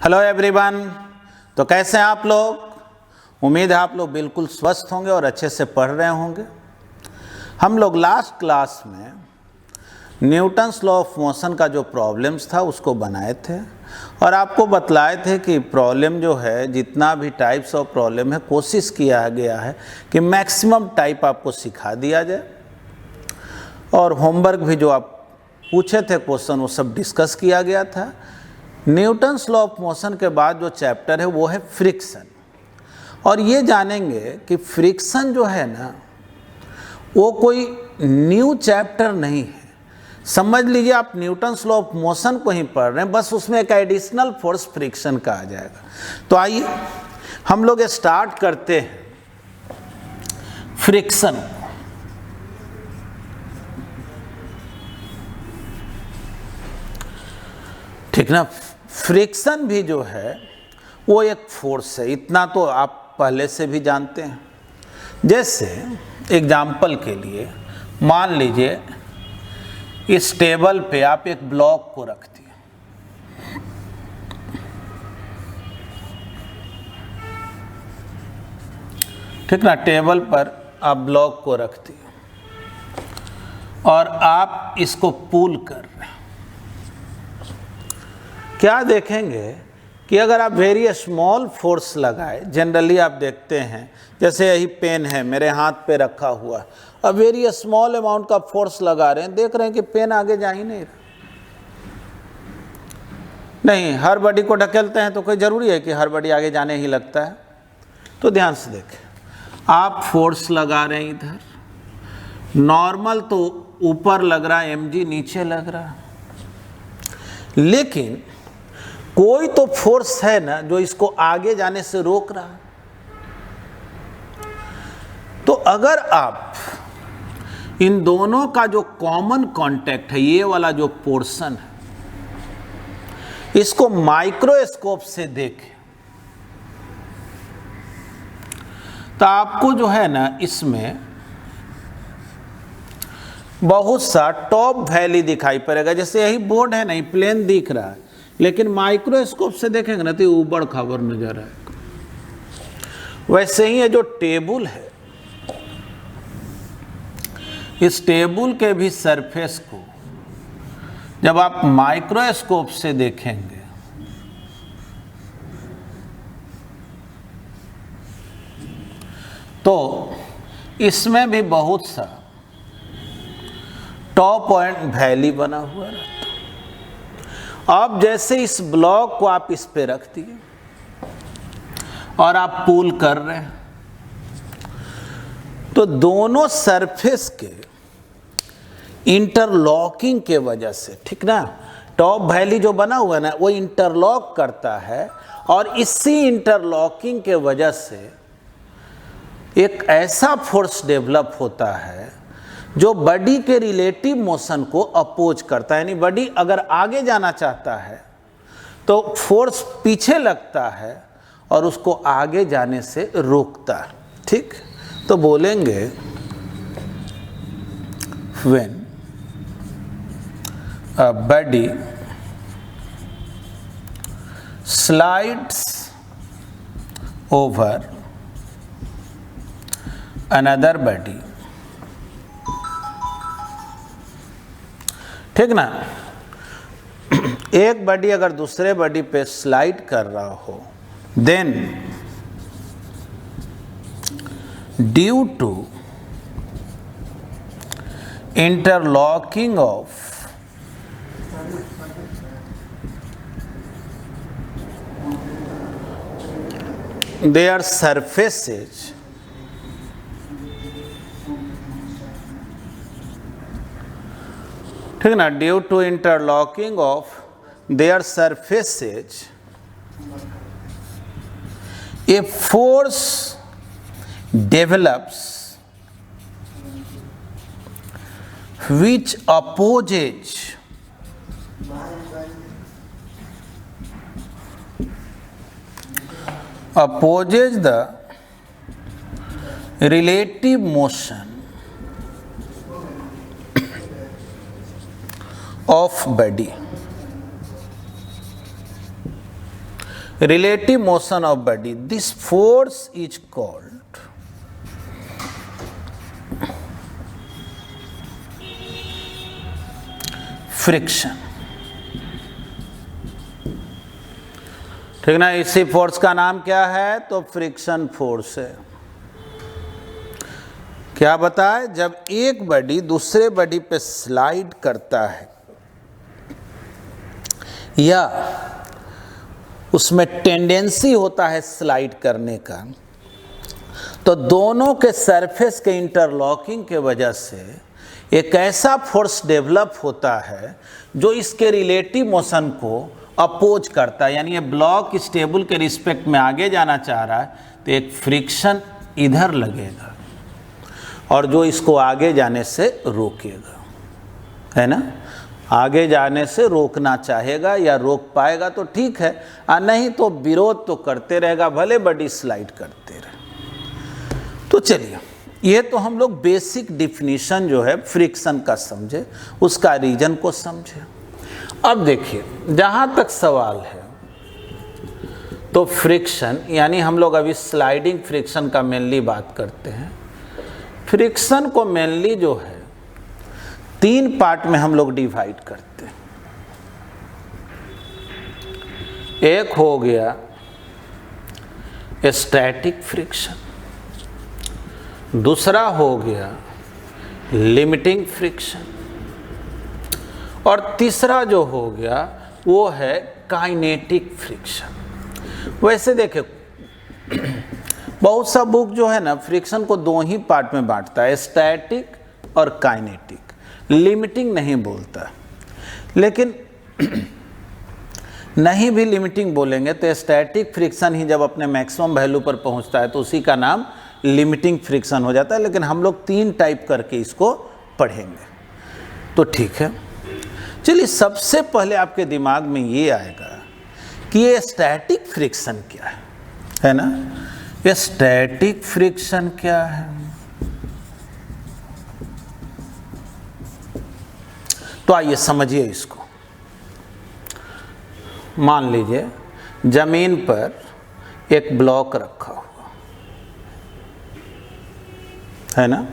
Hello everyone. तो कैसे हैं आप लोग? उम्मीद है आप लोग बिल्कुल स्वस्थ होंगे और अच्छे से पढ़ रहे होंगे। हम लोग लास्ट क्लास में न्यूटन्स लॉ ऑफ मोशन का जो प्रॉब्लम्स था उसको बनाए थे और आपको बतलाए थे कि प्रॉब्लम जो है, जितना भी टाइप्स ऑफ प्रॉब्लम है, कोशिश किया गया है कि मैक्सिमम टाइप आपको सिखा दिया जाए। और होमवर्क भी जो आप पूछे थे क्वेश्चन वो सब डिस्कस किया गया था। न्यूटन्स लॉ ऑफ मोशन के बाद जो चैप्टर है वो है फ्रिक्शन। और ये जानेंगे कि फ्रिक्शन जो है ना, वो कोई न्यू चैप्टर नहीं है। समझ लीजिए आप न्यूटन्स लॉ ऑफ मोशन को ही पढ़ रहे हैं, बस उसमें एक एडिशनल फोर्स फ्रिक्शन का आ जाएगा। तो आइए हम लोग स्टार्ट करते हैं फ्रिक्शन। ठीक ना। फ्रिक्शन भी जो है वो एक फोर्स है, इतना तो आप पहले से भी जानते हैं। जैसे एग्जाम्पल के लिए मान लीजिए इस टेबल पे आप एक ब्लॉक को रख दिए, ठीक ना। टेबल पर आप ब्लॉक को रख दिए और आप इसको पुल कर रहे हैं। क्या देखेंगे कि अगर आप वेरी स्मॉल फोर्स लगाए, जनरली आप देखते हैं जैसे यही पेन है मेरे हाथ पे रखा हुआ, अब वेरी स्मॉल अमाउंट का फोर्स लगा रहे हैं, देख रहे हैं कि पेन आगे जा ही नहीं रहा। नहीं, हर बॉडी को ढकेलते हैं तो कोई ज़रूरी है कि हर बॉडी आगे जाने ही लगता है। तो ध्यान से देखें, आप फोर्स लगा रहे हैं इधर, नॉर्मल तो ऊपर लग रहा है, mg नीचे लग रहा है, लेकिन कोई तो फोर्स है ना जो इसको आगे जाने से रोक रहा है। तो अगर आप इन दोनों का जो कॉमन कांटेक्ट है, ये वाला जो पोर्शन है, इसको माइक्रोस्कोप से देखें तो आपको जो है ना इसमें बहुत सा टॉप वैली दिखाई पड़ेगा। जैसे यही बोर्ड है ना, ये प्लेन दिख रहा है, लेकिन माइक्रोस्कोप से देखेंगे ना तो ऊबड़ खाबड़ नजर आएगा। वैसे ही ये जो टेबल है, इस टेबल के भी सरफेस को जब आप माइक्रोस्कोप से देखेंगे तो इसमें भी बहुत सा टॉप पॉइंट वैली बना हुआ रहता। अब जैसे इस ब्लॉक को आप इस पे रख दिए और आप पुल कर रहे हैं, तो दोनों सरफेस के इंटरलॉकिंग के वजह से, ठीक ना, टॉप वैली जो बना हुआ है ना वो इंटरलॉक करता है और इसी इंटरलॉकिंग के वजह से एक ऐसा फोर्स डेवलप होता है जो बॉडी के रिलेटिव मोशन को अपोज करता है। यानी बॉडी अगर आगे जाना चाहता है तो फोर्स पीछे लगता है और उसको आगे जाने से रोकता है। ठीक, तो बोलेंगे when a body slides over another body, ठीक ना। एक बॉडी अगर दूसरे बॉडी पे स्लाइड कर रहा हो, then due to interlocking of their surfaces, ठीक ना, due to interlocking of their surfaces a force develops which opposes the relative motion of body। relative motion of body, this force is called friction। ठीक ना, इसी force का नाम क्या है? तो फ्रिक्शन फोर्स है। क्या बताए? जब एक बॉडी दूसरे बॉडी पे स्लाइड करता है या उसमें टेंडेंसी होता है स्लाइड करने का, तो दोनों के सरफेस के इंटरलॉकिंग के वजह से एक ऐसा फोर्स डेवलप होता है जो इसके रिलेटिव मोशन को अपोज करता है। यानी ये ब्लॉक इस टेबल के रिस्पेक्ट में आगे जाना चाह रहा है तो एक फ्रिक्शन इधर लगेगा और जो इसको आगे जाने से रोकेगा, है ना। आगे जाने से रोकना चाहेगा या रोक पाएगा तो ठीक है, और नहीं तो विरोध तो करते रहेगा, भले बॉडी स्लाइड करते रहे। तो चलिए, ये तो हम लोग बेसिक डिफिनीशन जो है फ्रिक्शन का समझे, उसका रीजन को समझे। अब देखिए, जहाँ तक सवाल है तो फ्रिक्शन, यानी हम लोग अभी स्लाइडिंग फ्रिक्शन का मेनली बात करते हैं। फ्रिक्शन को मेनली जो है 3 पार्ट में हम लोग डिवाइड करते हैं। एक हो गया स्टैटिक फ्रिक्शन, दूसरा हो गया लिमिटिंग फ्रिक्शन, और तीसरा जो हो गया वो है काइनेटिक फ्रिक्शन। वैसे देखे, बहुत सा बुक जो है ना फ्रिक्शन को 2 ही पार्ट में बांटता है, स्टैटिक और काइनेटिक, लिमिटिंग नहीं बोलता। लेकिन नहीं भी लिमिटिंग बोलेंगे तो स्टैटिक फ्रिक्शन ही जब अपने मैक्सिमम वैल्यू पर पहुंचता है तो उसी का नाम लिमिटिंग फ्रिक्शन हो जाता है। लेकिन हम लोग 3 टाइप करके इसको पढ़ेंगे, तो ठीक है। चलिए, सबसे पहले आपके दिमाग में ये आएगा कि ये स्टैटिक फ्रिक्शन क्या है ना। ये स्टैटिक फ्रिक्शन क्या है? तो आइए समझिए इसको। मान लीजिए जमीन पर एक ब्लॉक रखा हुआ है ना,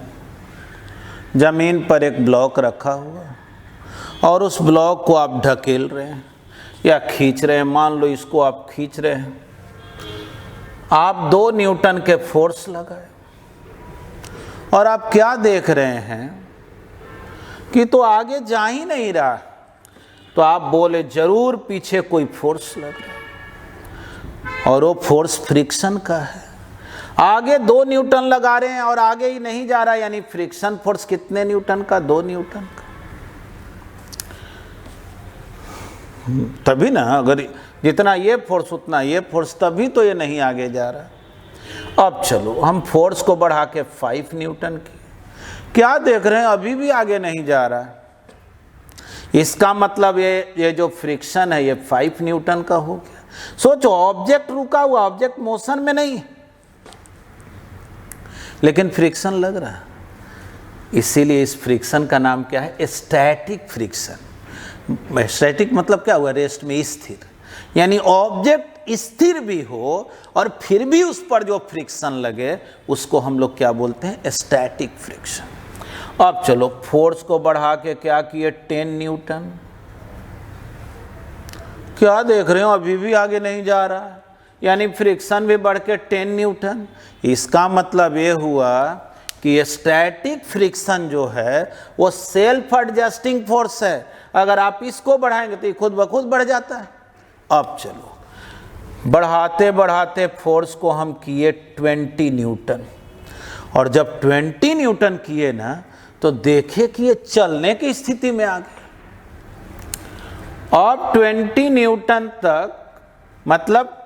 जमीन पर एक ब्लॉक रखा हुआ और उस ब्लॉक को आप ढकेल रहे हैं या खींच रहे हैं। मान लो इसको आप खींच रहे हैं, आप 2 न्यूटन के फोर्स लगाए और आप क्या देख रहे हैं कि तो आगे जा ही नहीं रहा, तो आप बोले जरूर पीछे कोई फोर्स लग रहा है और वो फोर्स फ्रिक्शन का है। आगे 2 न्यूटन लगा रहे हैं और आगे ही नहीं जा रहा, यानी फ्रिक्शन फोर्स कितने न्यूटन का? 2 न्यूटन का। तभी ना, अगर जितना ये फोर्स उतना ये फोर्स, तभी तो ये नहीं आगे जा रहा। अब चलो हम फोर्स को बढ़ा के 5 न्यूटन की, क्या देख रहे हैं? अभी भी आगे नहीं जा रहा। इसका मतलब ये जो फ्रिक्शन है ये 5 न्यूटन का हो गया। सोचो, ऑब्जेक्ट रुका हुआ, ऑब्जेक्ट मोशन में नहीं, लेकिन फ्रिक्शन लग रहा है। इसीलिए इस फ्रिक्शन का नाम क्या है? Static friction. स्टैटिक मतलब क्या हुआ? रेस्ट में, स्थिर। यानी ऑब्जेक्ट स्थिर भी हो और फिर भी उस पर जो फ्रिक्शन लगे उसको हम लोग क्या बोलते हैं? Static friction. अब चलो, फोर्स को बढ़ा के क्या किए? 10 न्यूटन। क्या देख रहे हो? अभी भी आगे नहीं जा रहा, यानी फ्रिक्शन भी बढ़ के 10 न्यूटन। इसका मतलब ये हुआ कि स्टैटिक फ्रिक्शन जो है वो सेल्फ एडजस्टिंग फोर्स है। अगर आप इसको बढ़ाएंगे तो ये खुद ब खुद बढ़ जाता है। अब चलो, बढ़ाते बढ़ाते फोर्स को हम किए 20 न्यूटन, और जब 20 न्यूटन किए ना तो देखे कि ये चलने की स्थिति में आ गया। अब 20 न्यूटन तक, मतलब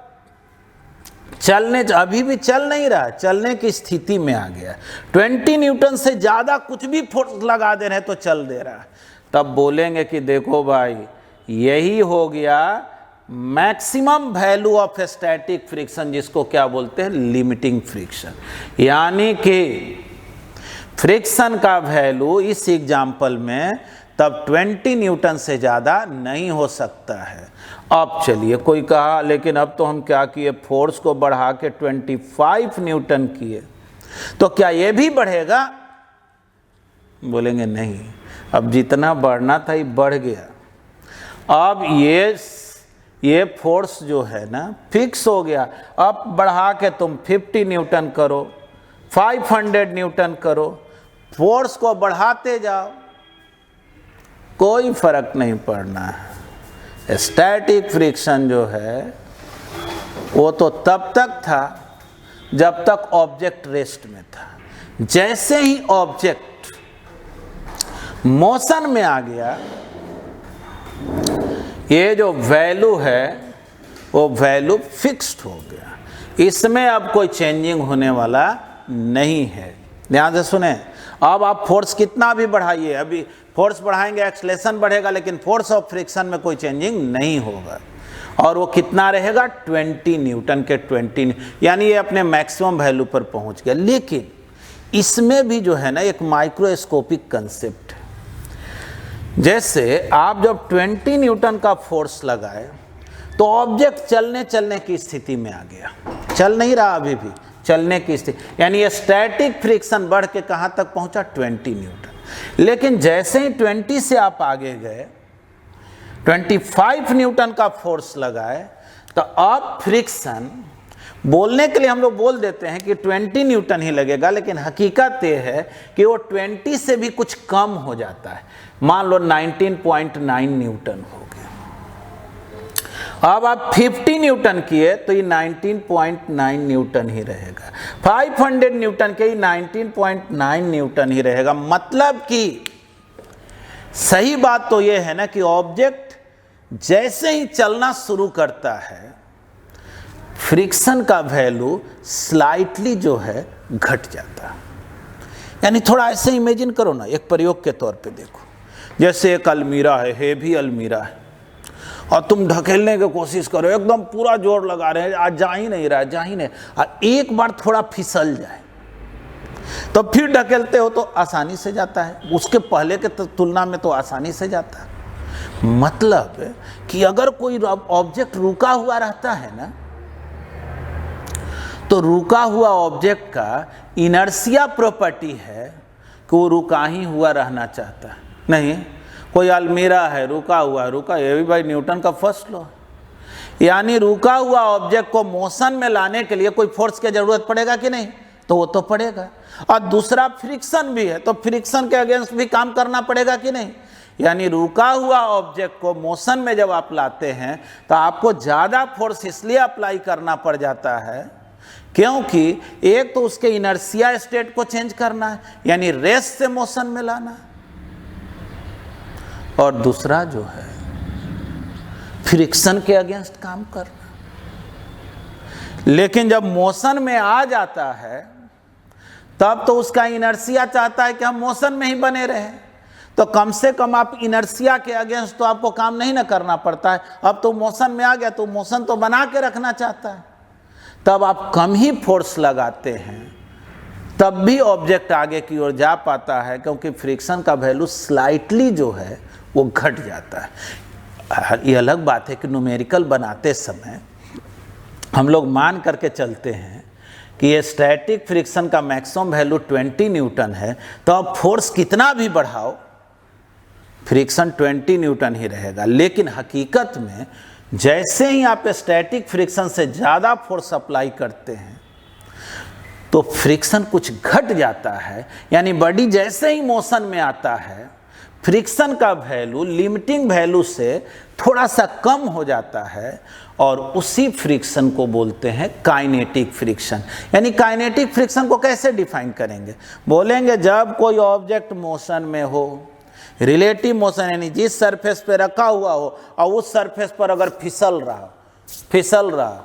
चलने, अभी भी चल नहीं रहा, चलने की स्थिति में आ गया। 20 न्यूटन से ज़्यादा कुछ भी फोर्स लगा दे रहे तो चल दे रहा है। तब बोलेंगे कि देखो भाई, यही हो गया maximum value of static friction, जिसको क्या बोलते हैं? Limiting friction. यानी कि फ्रिक्शन का वैल्यू इस एग्जाम्पल में तब 20 न्यूटन से ज़्यादा नहीं हो सकता है। अब चलिए, कोई कहा लेकिन अब तो हम क्या किए, फोर्स को बढ़ा के 25 न्यूटन किए, तो क्या ये भी बढ़ेगा? बोलेंगे नहीं, अब जितना बढ़ना था ये बढ़ गया। अब ये फोर्स जो है ना फिक्स हो गया। अब बढ़ा के तुम 50 न्यूटन करो, 500 न्यूटन करो, फोर्स को बढ़ाते जाओ, कोई फर्क नहीं पड़ना है। स्टैटिक फ्रिक्शन जो है वो तो तब तक था जब तक ऑब्जेक्ट रेस्ट में था। जैसे ही ऑब्जेक्ट मोशन में आ गया, ये जो वैल्यू है वो वैल्यू फिक्स्ड हो गया, इसमें अब कोई चेंजिंग होने वाला नहीं है। ध्यान से सुने, अब आप फोर्स कितना भी बढ़ाइए, अभी फोर्स बढ़ाएंगे एक्सलेशन बढ़ेगा, लेकिन फोर्स ऑफ फ्रिक्शन में कोई चेंजिंग नहीं होगा। और वो कितना रहेगा? 20 न्यूटन के 20, यानी ये अपने मैक्सिमम वैल्यू पर पहुंच गया। लेकिन इसमें भी जो है ना एक माइक्रोस्कोपिक कंसेप्ट है। जैसे आप जब 20 न्यूटन का फोर्स लगाए तो ऑब्जेक्ट चलने की स्थिति में आ गया, चल नहीं रहा अभी भी, चलने की स्थिति, यानी ये स्टैटिक फ्रिक्शन बढ़ के कहाँ तक पहुँचा? 20 न्यूटन। लेकिन जैसे ही 20 से आप आगे गए, 25 न्यूटन का फोर्स लगाए, तो अब फ्रिक्शन, बोलने के लिए हम लोग बोल देते हैं कि 20 न्यूटन ही लगेगा, लेकिन हकीकत ये है कि वो 20 से भी कुछ कम हो जाता है। मान लो 19.9 न्यूटन हो गया। अब आप 50 न्यूटन किए तो ये 19.9 न्यूटन ही रहेगा। 500 न्यूटन के 19.9 न्यूटन ही रहेगा। मतलब कि सही बात तो ये है ना कि ऑब्जेक्ट जैसे ही चलना शुरू करता है, फ्रिक्शन का वैल्यू स्लाइटली जो है घट जाता है। यानी थोड़ा ऐसे इमेजिन करो ना, एक प्रयोग के तौर पे देखो, जैसे एक अलमीरा है, हेवी अलमीरा है, और तुम ढकेलने की कोशिश करो, एकदम पूरा जोर लगा रहे हैं, आज जा ही नहीं रहा, जा ही नहीं, और एक बार थोड़ा फिसल जाए तो फिर ढकेलते हो तो आसानी से जाता है, उसके पहले के तुलना में तो आसानी से जाता है। मतलब कि अगर कोई ऑब्जेक्ट रुका हुआ रहता है ना, तो रुका हुआ ऑब्जेक्ट का इनर्शिया प्रॉपर्टी है कि वो रुका ही हुआ रहना चाहता है। नहीं, कोई अलमीरा है रुका हुआ, ये भी भाई न्यूटन का फर्स्ट लॉ, यानी रुका हुआ ऑब्जेक्ट को मोशन में लाने के लिए कोई फोर्स की जरूरत पड़ेगा कि नहीं? तो वो तो पड़ेगा। और दूसरा फ्रिक्शन भी है, तो फ्रिक्शन के अगेंस्ट भी काम करना पड़ेगा कि नहीं? यानी रुका हुआ ऑब्जेक्ट को मोशन में जब आप लाते हैं तो आपको ज़्यादा फोर्स इसलिए अप्लाई करना पड़ जाता है क्योंकि एक तो उसके इनर्शिया स्टेट को चेंज करना है, यानी रेस्ट से मोशन में लाना है, और दूसरा जो है फ्रिक्शन के अगेंस्ट काम करना। लेकिन जब मोशन में आ जाता है तब तो उसका इनर्शिया चाहता है कि हम मोशन में ही बने रहें, तो कम से कम आप इनर्शिया के अगेंस्ट तो आपको काम नहीं ना करना पड़ता है। अब तो मोशन में आ गया तो मोशन तो बना के रखना चाहता है, तब आप कम ही फोर्स लगाते हैं, तब भी ऑब्जेक्ट आगे की ओर जा पाता है, क्योंकि फ्रिक्शन का वैल्यू स्लाइटली जो है वो घट जाता है। ये अलग बात है कि न्यूमेरिकल बनाते समय हम लोग मान करके चलते हैं कि ये स्टैटिक फ्रिक्शन का मैक्सिमम वैल्यू 20 न्यूटन है, तो अब फोर्स कितना भी बढ़ाओ फ्रिक्शन 20 न्यूटन ही रहेगा। लेकिन हकीकत में जैसे ही आप स्टैटिक फ्रिक्शन से ज़्यादा फोर्स अप्लाई करते हैं तो फ्रिक्शन कुछ घट जाता है, यानी बॉडी जैसे ही मोशन में आता है फ्रिक्शन का वैल्यू लिमिटिंग वैल्यू से थोड़ा सा कम हो जाता है, और उसी फ्रिक्शन को बोलते हैं काइनेटिक फ्रिक्शन। यानी काइनेटिक फ्रिक्शन को कैसे डिफाइन करेंगे? बोलेंगे जब कोई ऑब्जेक्ट मोशन में हो, रिलेटिव मोशन, यानी जिस सरफेस पे रखा हुआ हो और उस सरफेस पर अगर फिसल रहा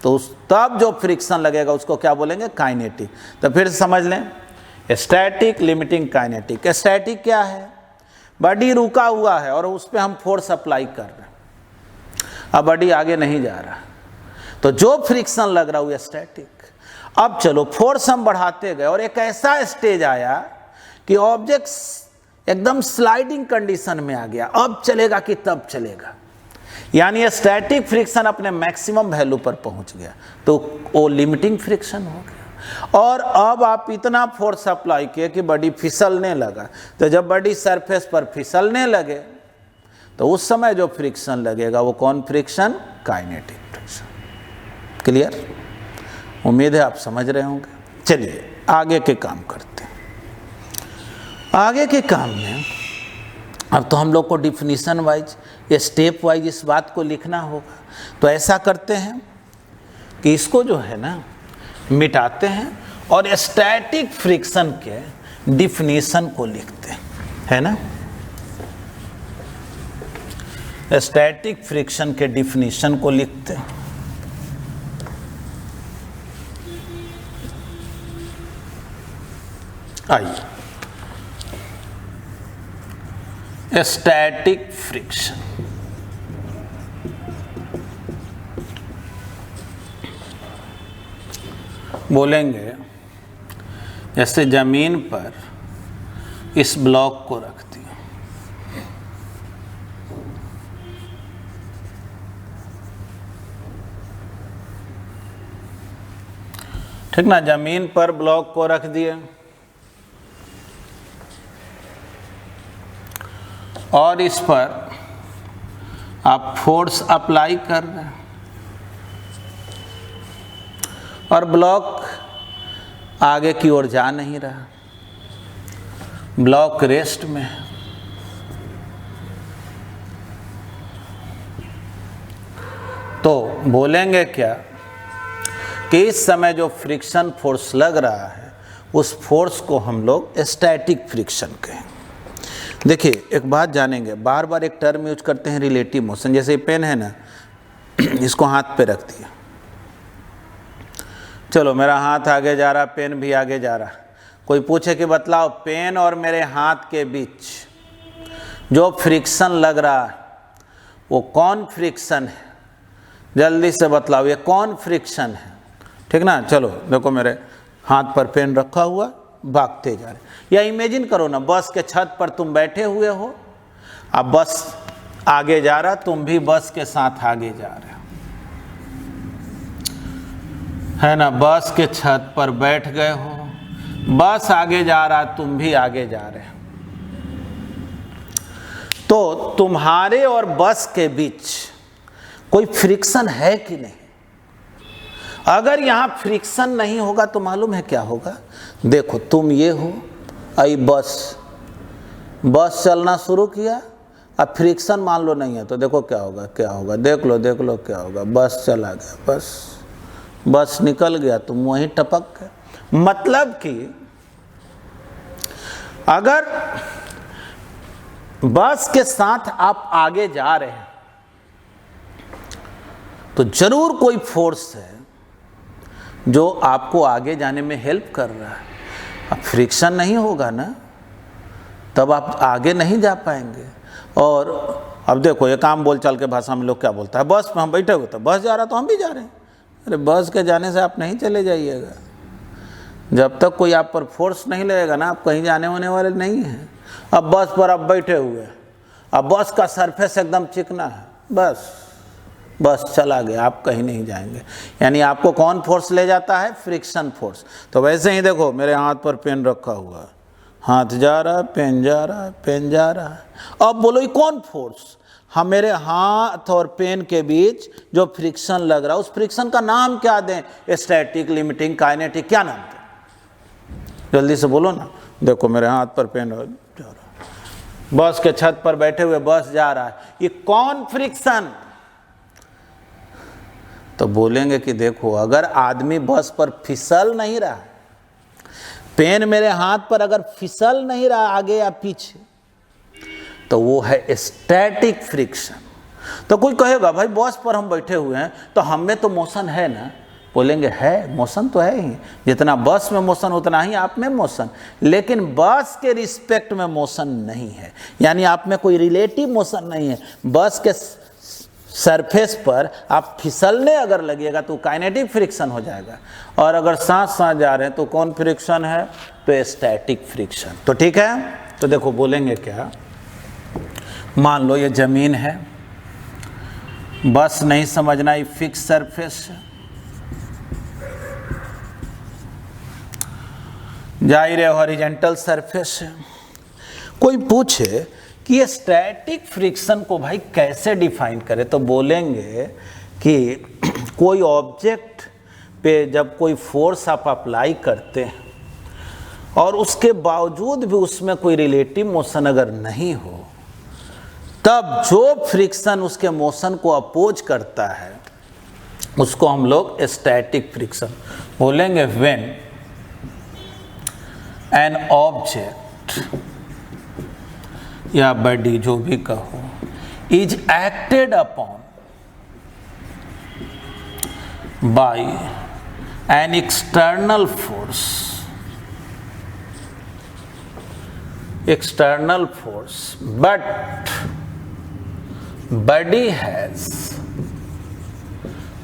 तो उस तब जो फ्रिक्शन लगेगा उसको क्या बोलेंगे? काइनेटिक। तो फिर समझ लें, स्टैटिक, लिमिटिंग, काइनेटिक। स्टैटिक क्या है? बॉडी रुका हुआ है और उस पर हम फोर्स अप्लाई कर रहे हैं, अब बॉडी आगे नहीं जा रहा, तो जो फ्रिक्शन लग रहा है स्टैटिक। अब चलो फोर्स हम बढ़ाते गए और एक ऐसा स्टेज आया कि ऑब्जेक्ट एकदम स्लाइडिंग कंडीशन में आ गया, अब चलेगा कि तब चलेगा, यानी स्टैटिक फ्रिक्शन अपने मैक्सिमम वैल्यू पर पहुंच गया, तो वो लिमिटिंग फ्रिक्शन हो गया। और अब आप इतना फोर्स अप्लाई किए कि बॉडी फिसलने लगा, तो जब बॉडी सरफेस पर फिसलने लगे तो उस समय जो फ्रिक्शन लगेगा वो कौन फ्रिक्शन? Kinetic friction. क्लियर? उम्मीद है आप समझ रहे होंगे। चलिए आगे के काम करते हैं। आगे के काम में अब तो हम लोग को डिफिनीशन वाइज, स्टेप वाइज इस बात को लिखना होगा। तो ऐसा करते हैं कि इसको जो है ना मिटाते हैं और स्टैटिक फ्रिक्शन के डिफिनीशन को लिखते हैं, है ना। स्टैटिक फ्रिक्शन के डिफिनीशन को लिखते हैं। आइए, स्टैटिक फ्रिक्शन बोलेंगे जैसे जमीन पर इस ब्लॉक को रख दिया, ठीक ना, जमीन पर ब्लॉक को रख दिया और इस पर आप फोर्स अप्लाई कर रहे हैं और ब्लॉक आगे की ओर जा नहीं रहा, ब्लॉक रेस्ट में है। तो बोलेंगे क्या कि इस समय जो फ्रिक्शन फोर्स लग रहा है उस फोर्स को हम लोग स्टैटिक फ्रिक्शन कहें। देखिए एक बात जानेंगे, बार बार एक टर्म यूज करते हैं रिलेटिव मोशन। जैसे ये पेन है ना, इसको हाथ पे रख दिया, चलो मेरा हाथ आगे जा रहा, पेन भी आगे जा रहा। कोई पूछे कि बतलाओ पेन और मेरे हाथ के बीच जो फ्रिक्शन लग रहा है वो कौन फ्रिक्शन है? जल्दी से बतलाओ ये कौन फ्रिक्शन है, ठीक ना। चलो देखो मेरे हाथ पर पेन रखा हुआ, भागते जा रहे। या इमेजिन करो ना, बस के छत पर तुम बैठे हुए हो, अब बस आगे जा रहा, तुम भी बस के साथ आगे जा रहे हो, है ना। बस के छत पर बैठ गए हो, बस आगे जा रहा, तुम भी आगे जा रहे हो। तो तुम्हारे और बस के बीच कोई फ्रिक्शन है कि नहीं? अगर यहां फ्रिक्शन नहीं होगा तो मालूम है क्या होगा? देखो तुम ये हो, आई बस चलना शुरू किया, अब फ्रिक्शन मान लो नहीं है तो देखो क्या होगा, क्या होगा, देख लो क्या होगा। बस चला गया, बस निकल गया, तुम वहीं टपक गए। मतलब कि अगर बस के साथ आप आगे जा रहे हैं तो जरूर कोई फोर्स है जो आपको आगे जाने में हेल्प कर रहा है। अब फ्रिक्शन नहीं होगा ना, तब आप आगे नहीं जा पाएंगे। और अब देखो एक आम बोलचाल के भाषा में लोग क्या बोलता है, बस में हम बैठे हुए तो बस जा रहा तो हम भी जा रहे हैं। अरे बस के जाने से आप नहीं चले जाइएगा, जब तक कोई आप पर फोर्स नहीं लगेगा ना, आप कहीं जाने होने वाले नहीं हैं। अब बस पर आप बैठे हुए हैं, अब बस का सरफेस एकदम चिकना है, बस चला गया, आप कहीं नहीं जाएंगे। यानी आपको कौन फोर्स ले जाता है? Friction force. तो वैसे ही देखो मेरे हाथ पर पेन रखा हुआ है, हाथ जा रहा है, पेन जा रहा है, पेन जा रहा है। अब बोलो ये कौन फोर्स? हम मेरे हाथ और पेन के बीच जो फ्रिक्शन लग रहा है उस फ्रिक्शन का नाम क्या दें? स्टैटिक, लिमिटिंग, काइनेटिक, क्या नाम दें? जल्दी से बोलो ना। देखो मेरे हाथ पर पेन जा रहा है, बस के छत पर बैठे हुए बस जा रहा है, ये कौन फ्रिक्शन? तो बोलेंगे कि देखो अगर आदमी बस पर फिसल नहीं रहा, पेन मेरे हाथ पर अगर फिसल नहीं रहा आगे या पीछे, तो वो है स्टैटिक फ्रिक्शन। तो कोई कहेगा भाई बस पर हम बैठे हुए हैं तो हम में तो मोशन है ना। बोलेंगे है, मोशन तो है ही, जितना बस में मोशन उतना ही आप में मोशन, लेकिन बस के रिस्पेक्ट में मोशन नहीं है। यानी आप में कोई रिलेटिव मोशन नहीं है। बस के सरफेस पर आप फिसलने अगर लगेगा तो काइनेटिक फ्रिक्शन हो जाएगा, और अगर साथ साथ जा रहे हैं तो कौन फ्रिक्शन है? तो स्टैटिक फ्रिक्शन। तो ठीक है, तो देखो बोलेंगे क्या, मान लो ये जमीन है, बस नहीं समझना ये फिक्स सरफेस है, जाहिर है हॉरिजॉन्टल सरफेस है। कोई पूछे कि ये स्टैटिक फ्रिक्शन को भाई कैसे डिफाइन करे, तो बोलेंगे कि कोई ऑब्जेक्ट पे जब कोई फोर्स आप अप्लाई करते हैं और उसके बावजूद भी उसमें कोई रिलेटिव मोशन अगर नहीं हो, तब जो फ्रिक्शन उसके मोशन को अपोज करता है उसको हम लोग स्टैटिक फ्रिक्शन बोलेंगे। व्हेन एन ऑब्जेक्ट या बॉडी जो भी कहो is acted upon bye an external force, but body has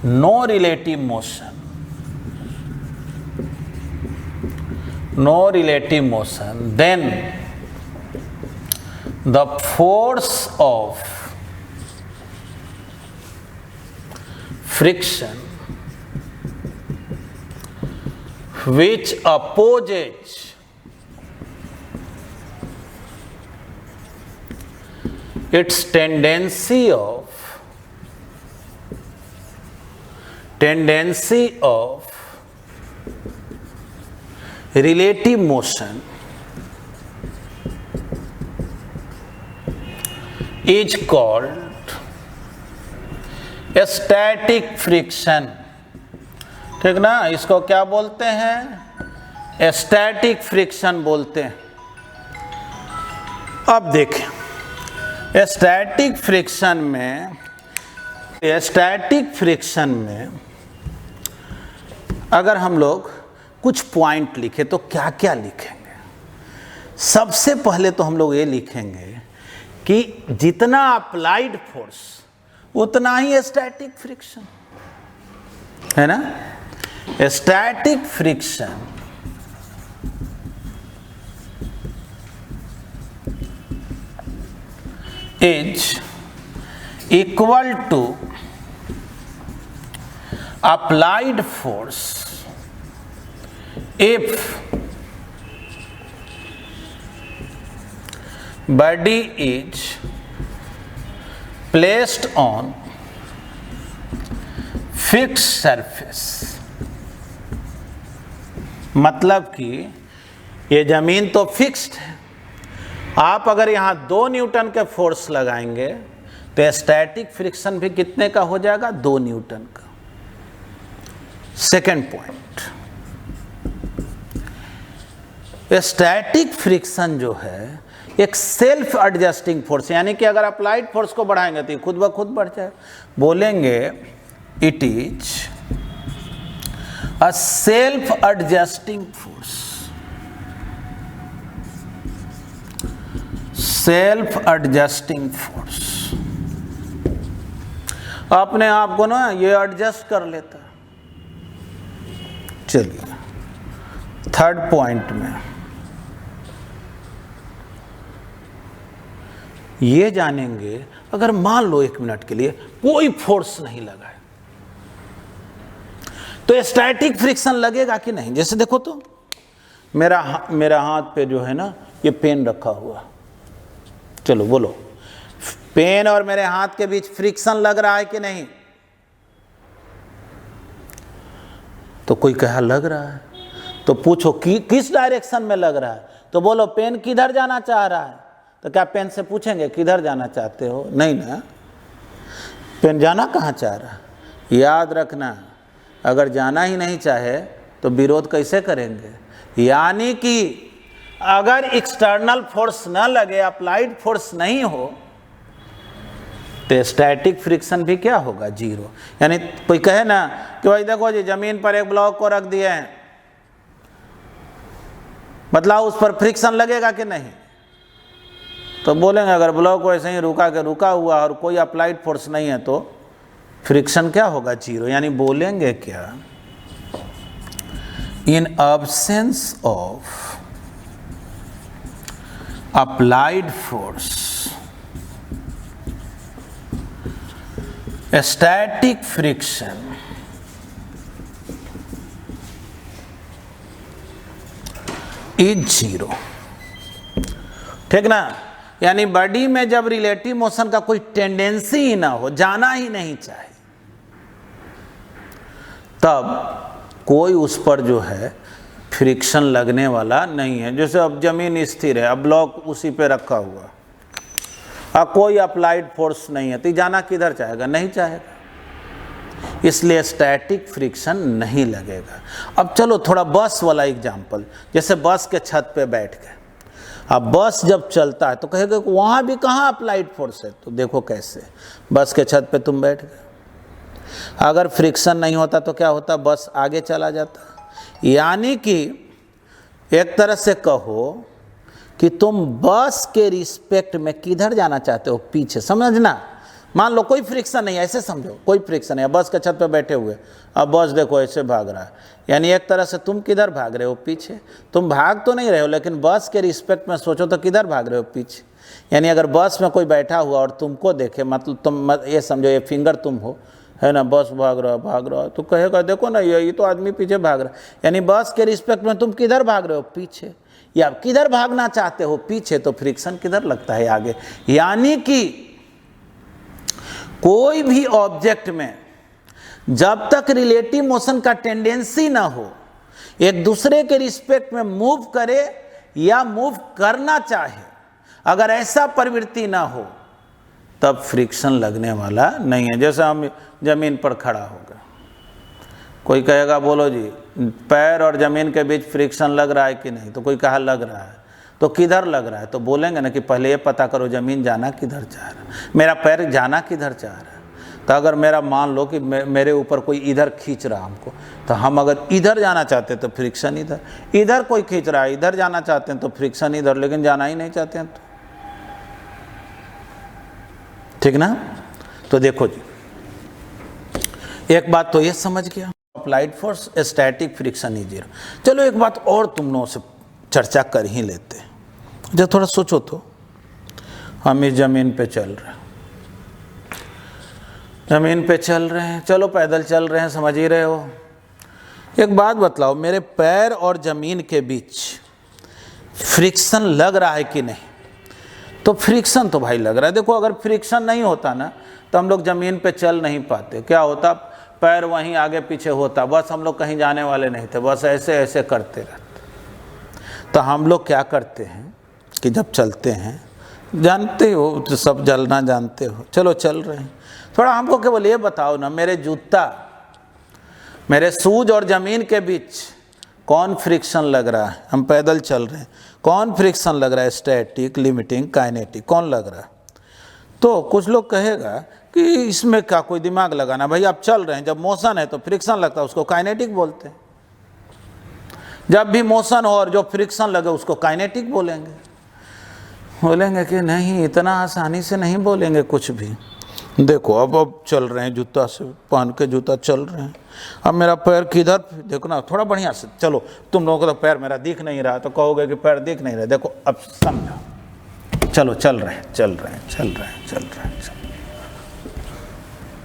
no relative motion, then the force of friction which opposes its tendency of relative motion is called static friction। ठीक ना, इसको क्या बोलते हैं, स्टैटिक फ्रिक्शन बोलते हैं। अब देखें स्टैटिक फ्रिक्शन में अगर हम लोग कुछ पॉइंट लिखे तो क्या क्या लिखेंगे। सबसे पहले तो हम लोग ये लिखेंगे कि जितना अप्लाइड फोर्स उतना ही स्टैटिक फ्रिक्शन है ना। Static friction is equal to applied force if body is placed on fixed surface। मतलब कि ये जमीन तो फिक्स्ड है, आप अगर यहाँ 2 न्यूटन के फोर्स लगाएंगे तो स्टैटिक फ्रिक्शन भी कितने का हो जाएगा, 2 न्यूटन का। सेकेंड पॉइंट, स्टैटिक फ्रिक्शन जो है एक सेल्फ एडजस्टिंग फोर्स, यानी कि अगर अप्लाइड फोर्स को बढ़ाएंगे तो खुद ब खुद बढ़ जाए। बोलेंगे it is a self adjusting force, self adjusting force अपने आप को ना ये एडजस्ट कर लेता है। चलिए थर्ड पॉइंट में ये जानेंगे, अगर मान लो 1 मिनट के लिए कोई फोर्स नहीं लगा है तो स्टैटिक फ्रिक्शन लगेगा कि नहीं। जैसे देखो तो मेरा हाथ पे जो है ना ये पेन रखा हुआ, चलो बोलो पेन और मेरे हाथ के बीच फ्रिक्शन लग रहा है कि नहीं। तो कोई कहा लग रहा है, तो पूछो किस डायरेक्शन में लग रहा है, तो बोलो पेन किधर जाना चाह रहा है। तो क्या पेन से पूछेंगे किधर जाना चाहते हो, नहीं ना, पेन जाना कहाँ चाह रहा है। याद रखना, अगर जाना ही नहीं चाहे तो विरोध कैसे करेंगे। यानी कि अगर एक्सटर्नल फोर्स न लगे, अप्लाइड फोर्स नहीं हो, तो स्टैटिक फ्रिक्शन भी क्या होगा, 0। यानी कोई कहे ना कि भाई देखो जी जमीन पर एक ब्लॉक को रख दिए हैं, मतलब उस पर फ्रिक्शन लगेगा कि नहीं। तो बोलेंगे अगर ब्लॉक को ऐसे ही रुका हुआ और कोई अप्लाइड फोर्स नहीं है तो फ्रिक्शन क्या होगा, 0। यानी बोलेंगे क्या, in absence of applied force, static friction is 0। ठीक ना, यानी बॉडी में जब रिलेटिव मोशन का कोई टेंडेंसी ही ना हो, जाना ही नहीं चाहे, तब कोई उस पर जो है फ्रिक्शन लगने वाला नहीं है। जैसे अब जमीन स्थिर है, अब ब्लॉक उसी पे रखा हुआ, अब कोई अप्लाइड फोर्स नहीं है, तो जाना किधर चाहेगा? नहीं चाहेगा, इसलिए स्टैटिक फ्रिक्शन नहीं लगेगा। अब चलो थोड़ा बस वाला एग्जांपल, जैसे बस के छत पे बैठ गए, अब बस जब चलता है तो कहेगा वहाँ भी कहाँ अप्लाइड फोर्स है, तो देखो कैसे, बस के छत पे तुम बैठ गए, अगर फ्रिक्शन नहीं होता तो क्या होता? बस आगे चला जाता। यानी कि एक तरह से कहो कि तुम बस के रिस्पेक्ट में किधर जाना चाहते हो? पीछे। समझना, मान लो कोई फ्रिक्शन नहीं है, ऐसे समझो कोई फ्रिक्शन नहीं है, बस के छत पे बैठे हुए, अब बस देखो ऐसे भाग रहा है, यानी एक तरह से तुम किधर भाग रहे हो? पीछे। तुम भाग तो नहीं रहे हो, लेकिन बस के रिस्पेक्ट में सोचो तो किधर भाग रहे हो? पीछे। यानी अगर बस में कोई बैठा हुआ और तुमको देखे, मतलब तुम ये समझो ये फिंगर तुम हो, है ना, बस भाग रहा, तो कहेगा देखो ना ये तो आदमी पीछे भाग रहा है, यानी बस के रिस्पेक्ट में तुम किधर भाग रहे हो? पीछे। या किधर भागना चाहते हो? पीछे। तो फ्रिक्शन किधर लगता है? आगे। यानी कि कोई भी ऑब्जेक्ट में जब तक रिलेटिव मोशन का टेंडेंसी ना हो, एक दूसरे के रिस्पेक्ट में मूव करे या मूव करना चाहे, अगर ऐसा प्रवृत्ति ना हो, तब फ्रिक्शन लगने वाला नहीं है। जैसे हम जमीन पर खड़ा हो गए, कोई कहेगा बोलो जी पैर और जमीन के बीच फ्रिक्शन लग रहा है कि नहीं? तो कोई कहा लग रहा है, तो किधर लग रहा है? तो बोलेंगे ना कि पहले ये पता करो जमीन जाना किधर चाह रहा है, मेरा पैर जाना किधर चाह रहा है। तो अगर मेरा मान लो कि मेरे ऊपर कोई इधर खींच रहा हमको, तो हम अगर इधर जाना चाहते हैं तो फ्रिक्शन इधर, इधर कोई खींच रहा है इधर जाना चाहते हैं तो फ्रिक्शन इधर, लेकिन जाना ही नहीं चाहते हैं तो। ठीक ना? तो देखो जी, एक बात तो ये समझ गया, applied force, static friction is 0। चलो एक बात और तुम लोगों से चर्चा कर ही लेते हैं। जब थोड़ा सोचो तो, हम इस जमीन पे चल रहे हैं, जमीन पे चल रहे हैं, चलो पैदल चल रहे हैं, समझ ही रहे हो। एक बात बतलाओ, मेरे पैर और जमीन के बीच फ्रिक्शन लग रहा है कि नहीं? तो फ्रिक्शन तो भाई लग रहा है। देखो अगर फ्रिक्शन नहीं होता ना तो हम लोग ज़मीन पे चल नहीं पाते। क्या होता? पैर वहीं आगे पीछे होता, बस हम लोग कहीं जाने वाले नहीं थे, बस ऐसे ऐसे करते रहते। तो हम लोग क्या करते हैं कि जब चलते हैं, जानते हो तो सब चलना जानते हो, चलो चल रहे हैं, थोड़ा हमको केवल ये बताओ ना, मेरे जूता, मेरे शूज और ज़मीन के बीच कौन फ्रिक्शन लग रहा है? हम पैदल चल रहे हैं, कौन फ्रिक्शन लग रहा है? स्टैटिक, लिमिटिंग, काइनेटिक, कौन लग रहा है? तो कुछ लोग कहेगा कि इसमें क्या कोई दिमाग लगाना, भाई आप चल रहे हैं, जब मोशन है तो फ्रिक्शन लगता है, उसको काइनेटिक बोलते हैं। जब भी मोशन हो और जो फ्रिक्शन लगे उसको काइनेटिक बोलेंगे। बोलेंगे कि नहीं, इतना आसानी से नहीं बोलेंगे कुछ भी। देखो अब चल रहे हैं, जूता से पहन के जूता चल रहे हैं, अब मेरा पैर किधर, देखो ना थोड़ा बढ़िया से। चलो तुम लोगों को तो पैर मेरा दिख नहीं रहा, तो कहोगे कि पैर दिख नहीं रहा, देखो अब समझो, चलो चल रहे हैं, चल रहे हैं, चल रहे हैं, चल रहे हैं,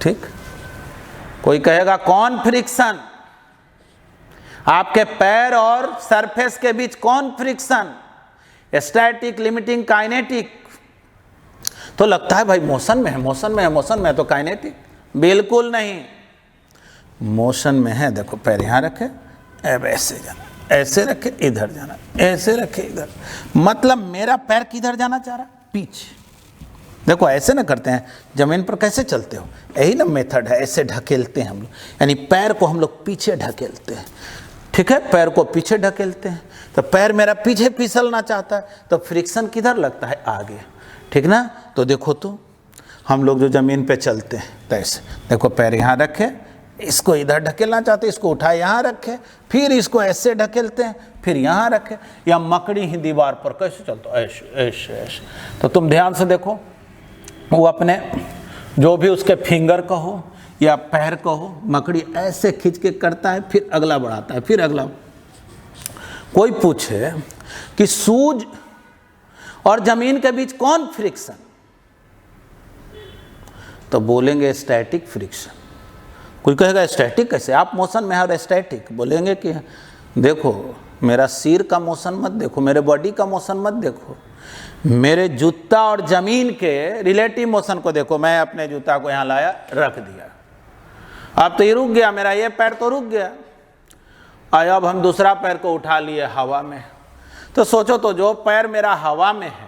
ठीक। कोई कहेगा कौन फ्रिक्शन? आपके पैर और सरफेस के बीच कौन फ्रिक्शन? Static, limiting, kinetic? तो लगता है भाई मोशन में है, मोशन में है, मोशन में है, तो काइनेटिक? बिल्कुल नहीं, मोशन में है। देखो पैर यहाँ रखे, अब ऐसे जाना, ऐसे रखे इधर जाना, ऐसे रखे इधर, मतलब मेरा पैर किधर जाना चाह रहा? पीछे। देखो ऐसे ना करते हैं, जमीन पर कैसे चलते हो, यही ना मेथड है, ऐसे ढकेलते हैं हम लोग, यानी पैर को हम लोग पीछे ढकेलते हैं, ठीक है, पैर को पीछे ढकेलते हैं। तो पैर मेरा पीछे फिसलना चाहता है, तो फ्रिक्शन किधर लगता है? आगे, ठीक ना? तो देखो तो हम लोग जो ज़मीन पे चलते हैं तो ऐसे, देखो पैर यहाँ रखे, इसको इधर ढकेलना चाहते हैं, इसको उठाए यहाँ रखे, फिर इसको ऐसे ढकेलते हैं, फिर यहाँ रखे, या मकड़ी ही दीवार पर कैसे चलते हो, ऐसे ऐसे ऐसे। तो तुम ध्यान से देखो, वो अपने जो भी उसके फिंगर कहो या पैर कहो, मकड़ी ऐसे खींच के करता है, फिर अगला बढ़ाता है, फिर अगला। कोई पूछे कि शूज और जमीन के बीच कौन फ्रिक्शन? तो बोलेंगे स्टैटिक फ्रिक्शन। कोई कहेगा स्टैटिक कैसे, आप मोशन में और स्टैटिक? बोलेंगे कि देखो मेरा सिर का मोशन मत देखो, मेरे बॉडी का मोशन मत देखो, मेरे जूता और जमीन के रिलेटिव मोशन को देखो। मैं अपने जूता को यहाँ लाया, रख दिया, अब तो ये रुक गया, मेरा ये पैर तो रुक गया, और अब हम दूसरा पैर को उठा लिए हवा में। तो सोचो तो जो पैर मेरा हवा में है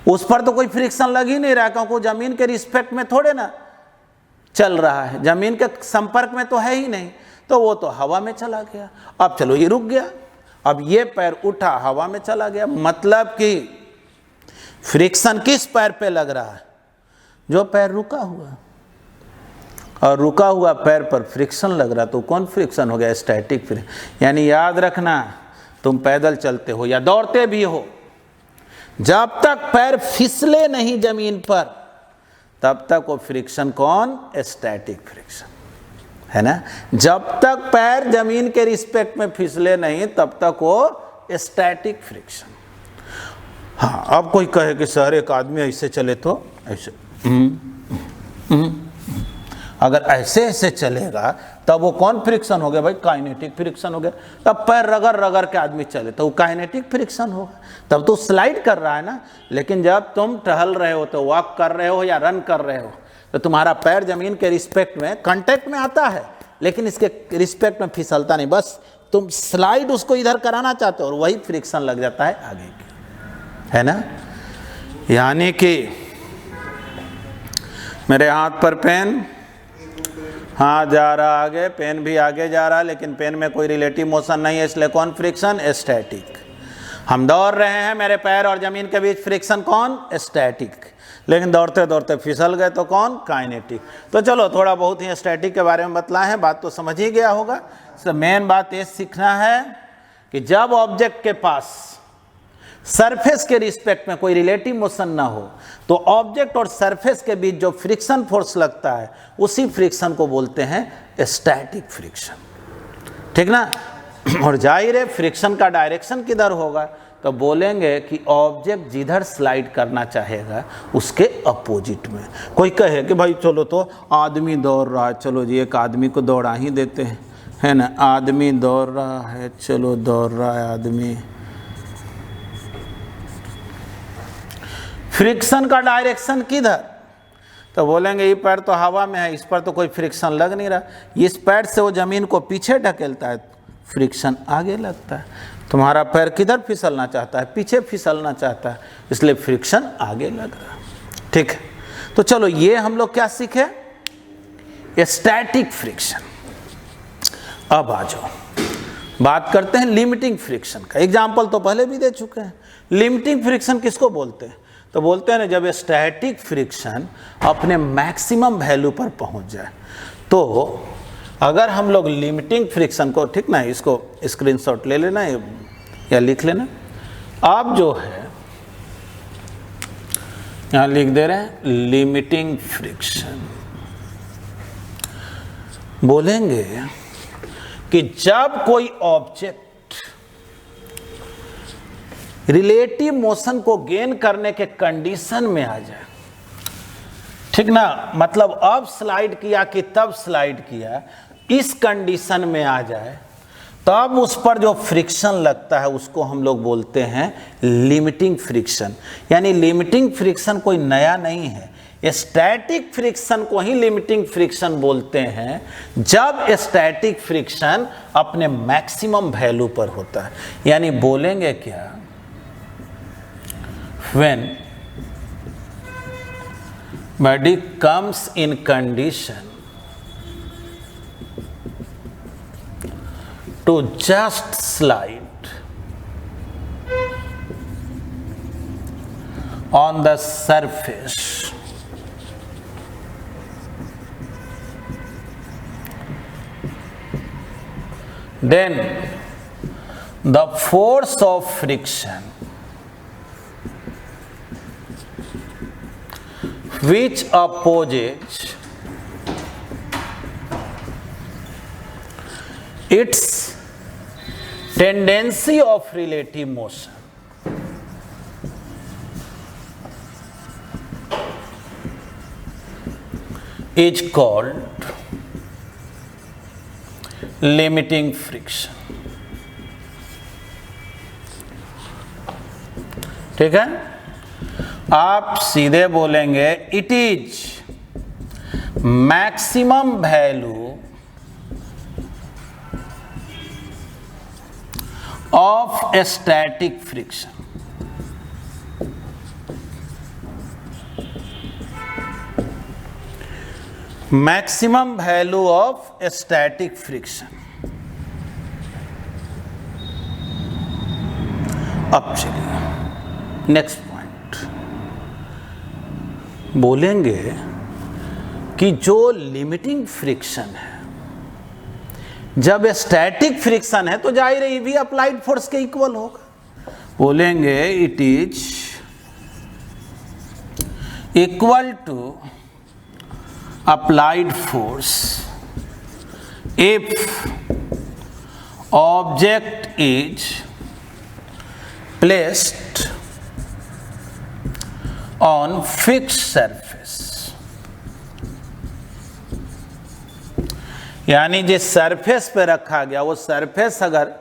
उस पर तो कोई फ्रिक्शन लग ही नहीं रहा, क्योंकि जमीन के रिस्पेक्ट में थोड़े ना चल रहा है, जमीन के संपर्क में तो है ही नहीं, तो वो तो हवा में चला गया। अब चलो ये रुक गया, अब ये पैर उठा, हवा में चला गया, मतलब कि फ्रिक्शन किस पैर पे लग रहा है? जो पैर रुका हुआ, और रुका हुआ पैर पर फ्रिक्शन लग रहा, तो कौन फ्रिक्शन हो गया? Static friction. यानी याद रखना, तुम पैदल चलते हो या दौड़ते भी हो, जब तक पैर फिसले नहीं जमीन पर तब तक वो फ्रिक्शन कौन? स्टैटिक फ्रिक्शन, है ना। जब तक पैर जमीन के रिस्पेक्ट में फिसले नहीं तब तक वो स्टैटिक फ्रिक्शन। हाँ, अब कोई कहे कि सर एक आदमी ऐसे चले तो ऐसे, अगर ऐसे ऐसे चलेगा तब वो कौन फ्रिक्शन हो गया भाई? काइनेटिक फ्रिक्शन हो गया। तब पैर रगड़ रगड़ के आदमी चले तो वो काइनेटिक फ्रिक्शन होगा, तब तो स्लाइड कर रहा है ना। लेकिन जब तुम टहल रहे हो, तो वॉक कर रहे हो या रन कर रहे हो, तो तुम्हारा पैर जमीन के रिस्पेक्ट में कांटेक्ट में आता है, लेकिन इसके रिस्पेक्ट में फिसलता नहीं, बस तुम स्लाइड उसको इधर कराना चाहते हो और वही फ्रिक्शन लग जाता है आगे की, है ना। यानी कि मेरे हाथ पर पेन, हाथ जा रहा आगे, पेन भी आगे जा रहा, लेकिन पेन में कोई रिलेटिव मोशन नहीं है, इसलिए कौन फ्रिक्शन? स्टैटिक। हम दौड़ रहे हैं, मेरे पैर और जमीन के बीच फ्रिक्शन कौन? स्टैटिक। लेकिन दौड़ते दौड़ते फिसल गए तो कौन? काइनेटिक। तो चलो थोड़ा बहुत ही स्टैटिक के बारे में बतलाए हैं, बात तो समझ ही गया होगा। तो मेन बात ये सीखना है कि जब ऑब्जेक्ट के पास सरफेस के रिस्पेक्ट में कोई रिलेटिव मोशन ना हो, तो ऑब्जेक्ट और सरफेस के बीच जो फ्रिक्शन फोर्स लगता है उसी फ्रिक्शन को बोलते हैं स्टैटिक फ्रिक्शन, ठीक ना। और जाहिर है फ्रिक्शन का डायरेक्शन किधर होगा? तो बोलेंगे कि ऑब्जेक्ट जिधर स्लाइड करना चाहेगा उसके अपोजिट में। कोई कहे कि भाई चलो तो आदमी दौड़ रहा है, चलो जी एक आदमी को दौड़ा ही देते हैं, है ना। आदमी दौड़ रहा है, चलो दौड़ रहा है आदमी, फ्रिक्शन का डायरेक्शन किधर? तो बोलेंगे ये पैर तो हवा में है, इस पर तो कोई फ्रिक्शन लग नहीं रहा, इस पैर से वो जमीन को पीछे ढकेलता है, फ्रिक्शन आगे लगता है। तुम्हारा पैर किधर फिसलना चाहता है? पीछे फिसलना चाहता है, इसलिए फ्रिक्शन आगे लग रहा है, ठीक है। तो चलो ये हम लोग क्या सीखे? Static friction. अब आ जाओ बात करते हैं लिमिटिंग फ्रिक्शन का। एग्जाम्पल तो पहले भी दे चुके हैं। लिमिटिंग फ्रिक्शन किसको बोलते हैं? तो बोलते हैं ना जब स्टैटिक फ्रिक्शन अपने मैक्सिमम वैल्यू पर पहुंच जाए। तो अगर हम लोग लिमिटिंग फ्रिक्शन को, ठीक ना, इसको स्क्रीनशॉट ले लेना या लिख लेना। आप जो है यहाँ लिख दे रहे हैं लिमिटिंग फ्रिक्शन। बोलेंगे कि जब कोई ऑब्जेक्ट रिलेटिव मोशन को गेन करने के कंडीशन में आ जाए, ठीक ना, मतलब अब स्लाइड किया कि तब स्लाइड किया, इस कंडीशन में आ जाए, तब उस पर जो फ्रिक्शन लगता है उसको हम लोग बोलते हैं लिमिटिंग फ्रिक्शन। यानी लिमिटिंग फ्रिक्शन कोई नया नहीं है, स्टैटिक फ्रिक्शन को ही लिमिटिंग फ्रिक्शन बोलते हैं जब स्टैटिक फ्रिक्शन अपने मैक्सिमम वैल्यू पर होता है। यानी बोलेंगे क्या? When body comes in condition to just slide on the surface, then the force of friction which opposes its tendency of relative motion is called limiting friction। ठीक है, आप सीधे बोलेंगे it is maximum value of static friction. Maximum value of static friction. अब चलिए next point, बोलेंगे कि जो लिमिटिंग फ्रिक्शन है, जब स्टैटिक फ्रिक्शन है तो जाहिर है भी अप्लाइड फोर्स के इक्वल होगा। बोलेंगे it is equal to applied force if object is placed on fixed surface। यानी जिस सरफेस पे रखा गया वो सरफेस अगर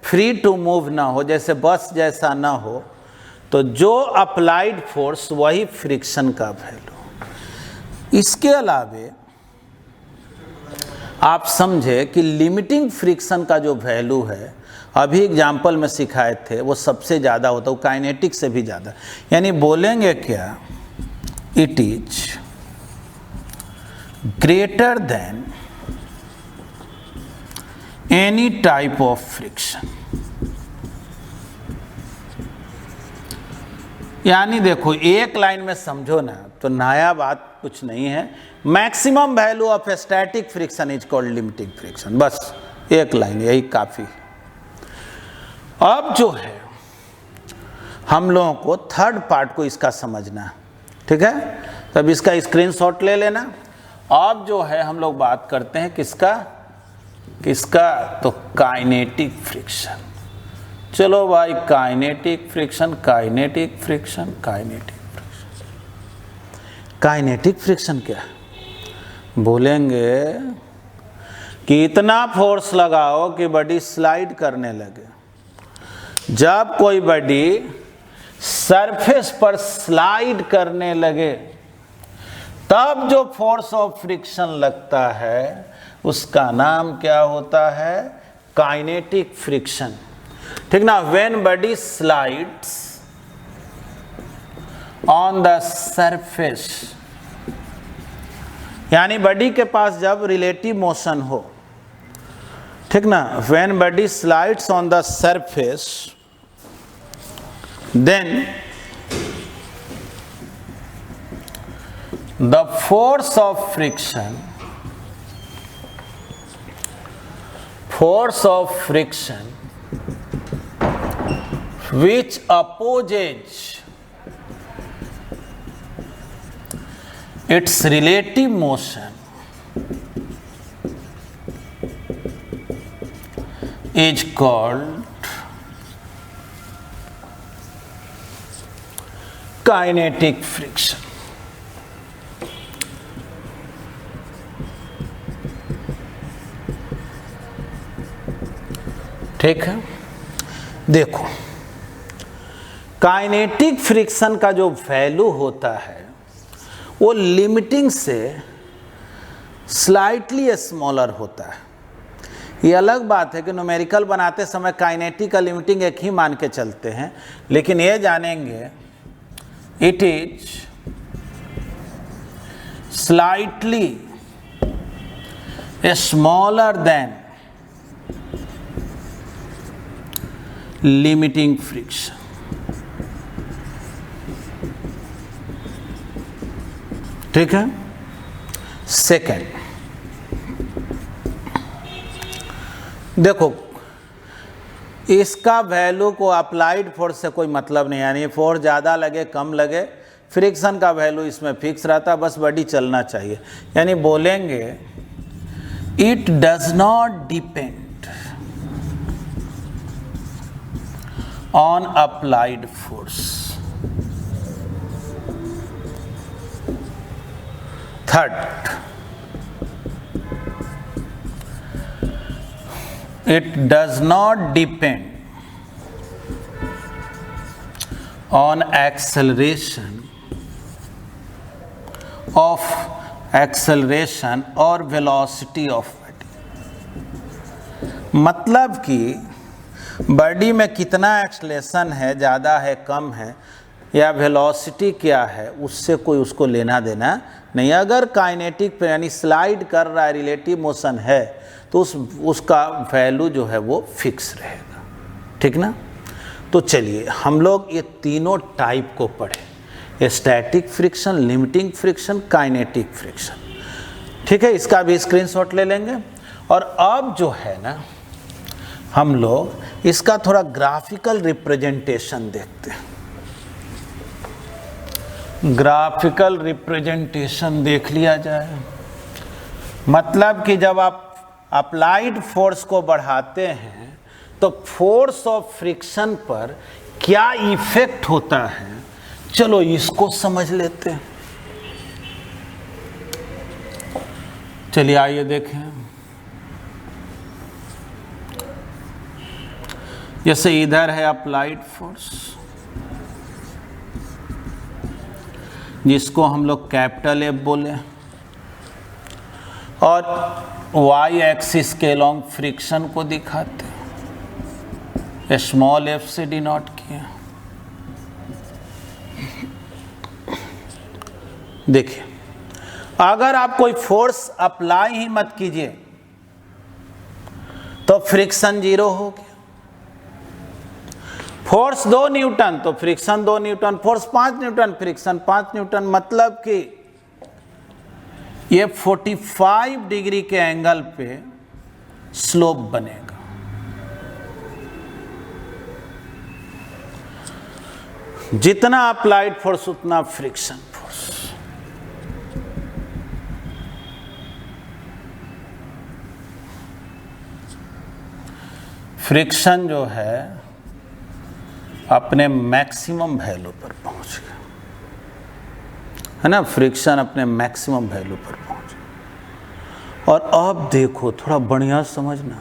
फ्री टू मूव ना हो, जैसे बस जैसा ना हो, तो जो अप्लाइड फोर्स वही फ्रिक्शन का वैल्यू। इसके अलावे आप समझे कि लिमिटिंग फ्रिक्शन का जो वैल्यू है, अभी एग्जाम्पल में सिखाए थे, वो सबसे ज़्यादा होता है, वो काइनेटिक से भी ज़्यादा। यानी बोलेंगे क्या, it is greater than any type of friction. यानी देखो एक लाइन में समझो ना, तो नया बात कुछ नहीं है। Maximum value of static friction is called limiting friction. बस एक लाइन, यही काफी। अब जो है हम लोगों को थर्ड पार्ट को इसका समझना है, ठीक है। तब इसका स्क्रीनशॉट ले लेना। अब जो है हम लोग बात करते हैं किसका, तो काइनेटिक फ्रिक्शन। चलो भाई, kinetic friction, kinetic friction, kinetic friction. Kinetic friction क्या, बोलेंगे कि इतना फोर्स लगाओ कि बॉडी स्लाइड करने लगे। जब कोई बॉडी सरफेस पर स्लाइड करने लगे, तब जो फोर्स ऑफ फ्रिक्शन लगता है उसका नाम क्या होता है, काइनेटिक फ्रिक्शन। ठीक ना। When body slides on the surface, यानी बॉडी के पास जब रिलेटिव मोशन हो, ठीक ना, when body slides on the surface, then the force of friction, which opposes its relative motion is called kinetic friction। ठीक है। देखो, काइनेटिक फ्रिक्शन का जो वैल्यू होता है वो लिमिटिंग से स्लाइटली स्मॉलर होता है। ये अलग बात है कि न्यूमेरिकल बनाते समय काइनेटिक का लिमिटिंग एक ही मान के चलते हैं, लेकिन ये जानेंगे it is slightly smaller than limiting friction. ठीक है। सेकेंड, देखो इसका वैल्यू को अप्लाइड फोर्स से कोई मतलब नहीं, यानी फोर्स ज़्यादा लगे कम लगे, फ्रिक्शन का वैल्यू इसमें फिक्स रहता, बस बॉडी चलना चाहिए। यानी बोलेंगे it does not depend on applied force। Third, it does not depend on acceleration or velocity of body। मतलब कि बॉडी में कितना एक्सेलरेशन है, ज़्यादा है कम है, या वेलोसिटी क्या है, उससे कोई उसको लेना देना नहीं। अगर काइनेटिक यानी स्लाइड कर रहा है, रिलेटिव मोशन है, तो उसका वैल्यू जो है वो फिक्स रहेगा। ठीक ना। तो चलिए हम लोग ये तीनों टाइप को पढ़े, static friction, limiting friction, kinetic friction. ठीक है, इसका भी स्क्रीनशॉट ले लेंगे। और अब जो है ना, हम लोग इसका थोड़ा ग्राफिकल रिप्रेजेंटेशन देखते हैं। ग्राफिकल रिप्रेजेंटेशन देख लिया जाए। मतलब कि जब आप अप्लाइड फोर्स को बढ़ाते हैं तो फोर्स ऑफ फ्रिक्शन पर क्या इफेक्ट होता है, चलो इसको समझ लेते हैं। चलिए आइए देखें। जैसे इधर है अप्लाइड फोर्स, जिसको हम लोग कैपिटल एफ बोले, और वाई एक्सिस के लॉन्ग फ्रिक्शन को दिखाते हैं, स्मॉल एफ से डिनोट किया। देखिए, अगर आप कोई फोर्स अप्लाई ही मत कीजिए तो फ्रिक्शन 0 हो गया। फोर्स 2 न्यूटन तो friction 2 Newton, force 5 Newton friction 5 Newton. मतलब कि ये 45 डिग्री के एंगल पे स्लोप बनेगा। जितना अप्लाइड फोर्स उतना फ्रिक्शन फोर्स। फ्रिक्शन जो है अपने मैक्सिमम वैल्यू पर पहुंच गया, है ना। फ्रिक्शन अपने मैक्सिमम वैल्यू पर पहुंच गया। और अब देखो, थोड़ा बढ़िया समझना,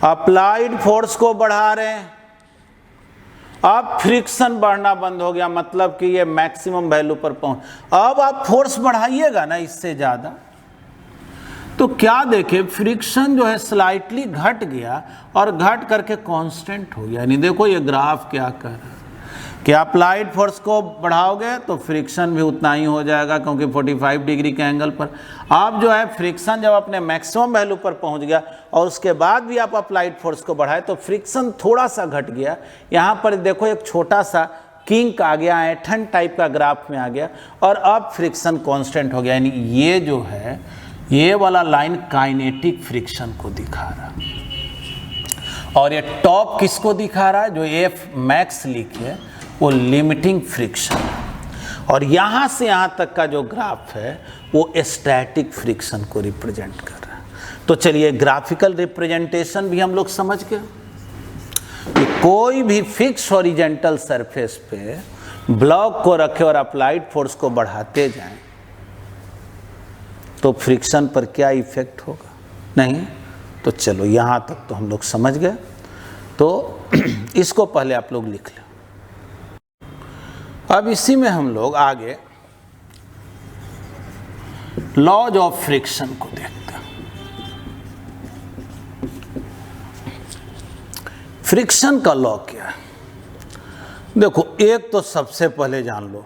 अप्लाइड फोर्स को बढ़ा रहे हैं, अब फ्रिक्शन बढ़ना बंद हो गया। मतलब कि ये मैक्सिमम वैल्यू पर पहुंच। अब आप फोर्स बढ़ाइएगा ना इससे ज़्यादा, तो क्या देखे, फ्रिक्शन जो है स्लाइटली घट गया और घट करके कांस्टेंट हो गया। यानी देखो ये ग्राफ क्या कर रहा है कि अप्लाइड फोर्स को बढ़ाओगे तो फ्रिक्शन भी उतना ही हो जाएगा, क्योंकि 45 डिग्री के एंगल पर। आप जो है फ्रिक्शन जब अपने मैक्सिमम वैल्यू पर पहुंच गया और उसके बाद भी आप अप्लाइड फोर्स को बढ़ाए तो फ्रिक्शन थोड़ा सा घट गया। यहाँ पर देखो एक छोटा सा किंक आ गया, ऐठन टाइप का ग्राफ में आ गया, और अब फ्रिक्शन कांस्टेंट हो गया। यानी ये जो है, ये वाला लाइन काइनेटिक फ्रिक्शन को दिखा रहा, और ये टॉप किसको दिखा रहा है, जो एफ मैक्स लिखे वो लिमिटिंग फ्रिक्शन। और यहाँ से यहाँ तक का जो ग्राफ है वो स्टैटिक फ्रिक्शन को रिप्रेजेंट कर रहा है। तो चलिए ग्राफिकल रिप्रेजेंटेशन भी हम लोग समझ गए कि कोई भी फिक्स हॉरिजॉन्टल सरफेस पे ब्लॉक को रखे और अप्लाइड फोर्स को बढ़ाते जाएं तो फ्रिक्शन पर क्या इफेक्ट होगा, नहीं। तो चलो यहाँ तक तो हम लोग समझ गए। तो इसको पहले आप लोग लिख लें। अब इसी में हम लोग आगे लॉज ऑफ फ्रिक्शन को देखते हैं। फ्रिक्शन का लॉ क्या है, देखो एक तो सबसे पहले जान लो,